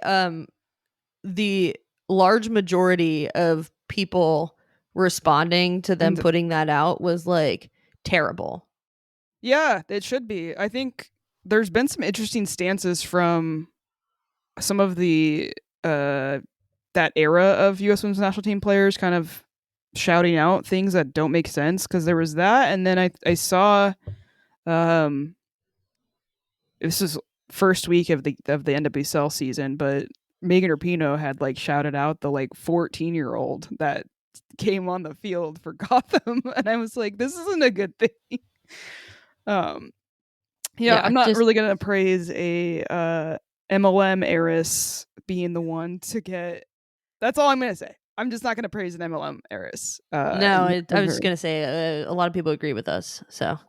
the large majority of people responding to them and putting that out was like terrible. yeah, it should be. I think there's been some interesting stances from some of the uh that era of U.S. Women's National Team players, kind of shouting out things that don't make sense. Because there was that, and then I saw um this is first week of the NWSL season, but Megan Rapinoe had like shouted out the like 14-year-old that came on the field for Gotham, and I was like, this isn't a good thing. Um, yeah, Yeah, I'm not just really gonna praise a MLM heiress being the one to get. That's all I'm gonna say. I'm just not gonna praise an MLM heiress. no. I In was her. just gonna say a lot of people agree with us, so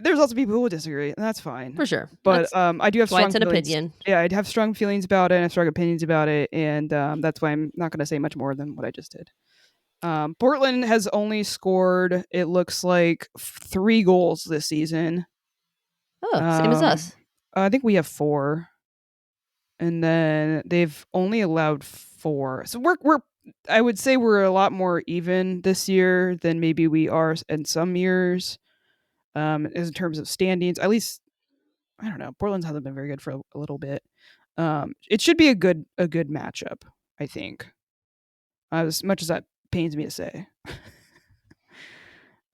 There's lots of people who will disagree, and that's fine. for sure, But I do have that's why strong it's an feelings. opinion. Yeah, I'd have strong feelings about it and have strong opinions about it, and that's why I'm not going to say much more than what I just did. Portland has only scored, it looks like, 3 goals this season. Oh, same as Um, us. I think we have 4, and then they've only allowed 4. So we're I would say we're a lot more even this year than maybe we are in some years. In terms of standings, at least I don't know. Portland's hasn't been very good for a little bit. It should be a good matchup, I think. As much as that pains me to say.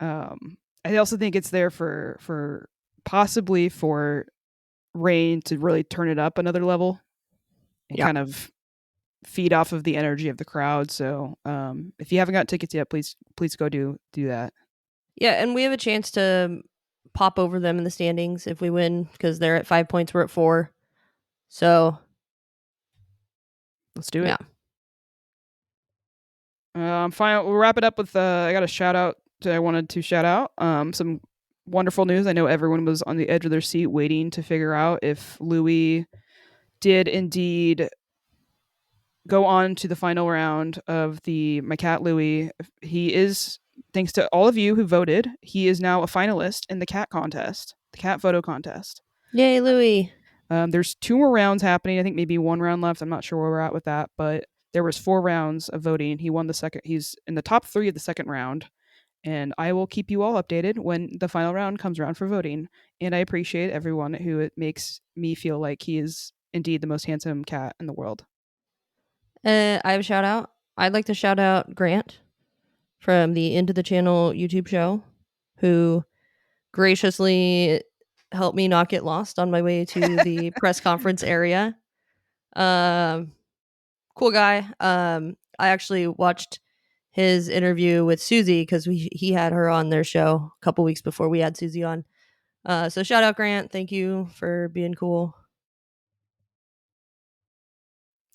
I also think it's there for possibly for Rain to really turn it up another level and Yeah, kind of feed off of the energy of the crowd. So if you haven't got tickets yet, please go do that. yeah, and we have a chance to pop over them in the standings if we win because they're at 5 points, we're at 4. So Let's do yeah, it. Fine. We'll wrap it up with I got a shout out that I wanted to shout out. Some wonderful news. I know everyone was on the edge of their seat waiting to figure out if Louis did indeed go on to the final round of the My Cat Louis. He is, thanks to all of you who voted, he is now a finalist in the cat contest, the cat photo contest. yay, Louis! There's 2 more rounds happening. I think maybe 1 round left. I'm not sure where we're at with that, but there was 4 rounds of voting. He won the second. He's in the top 3 of the second round, and I will keep you all updated when the final round comes around for voting. And I appreciate everyone who it makes me feel like he is indeed the most handsome cat in the world. I have a shout out. I'd like to shout out Grant from the Into the Channel YouTube show, who graciously helped me not get lost on my way to the press conference area. Um, cool guy. I actually watched his interview with Susie because he had her on their show a couple weeks before we had Susie on. So shout out Grant. Thank you for being cool.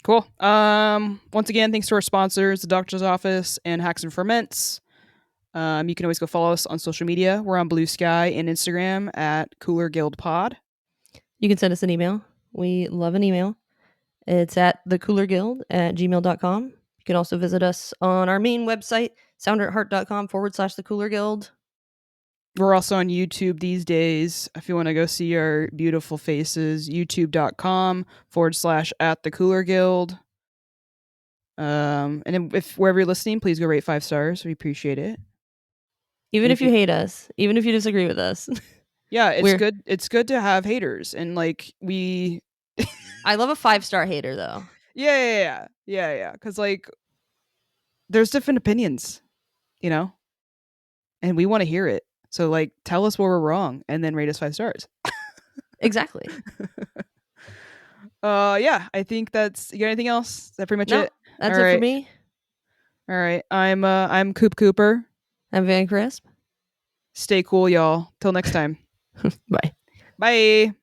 Cool. Once again, thanks to our sponsors, the Doctor's Office and Hacks and Ferments. You can always go follow us on social media. We're on Blue Sky and Instagram at Cooler Guild Pod. You can send us an email. We love an email. It's at thecoolerguild@gmail.com. You can also visit us on our main website, sounderatheart.com/thecoolerguild. We're also on YouTube these days. If you want to go see our beautiful faces, youtube.com/at the Cooler Guild. And then if wherever you're listening, please go rate 5 stars. We appreciate it. Even And if you hate us, even if you disagree with us. yeah, it's We're good. It's good to have haters, and like I love a 5-star hater though. yeah. Because like there's different opinions, you know, and we want to hear it. So like, tell us where we're wrong, and then rate us 5 stars. Exactly. Yeah, I think that's. You got anything else? Is that pretty much No, it? All that's it for right, me. all right. I'm Coop Cooper. I'm Van Crisp. Stay cool, y'all. Till next time. Bye. Bye.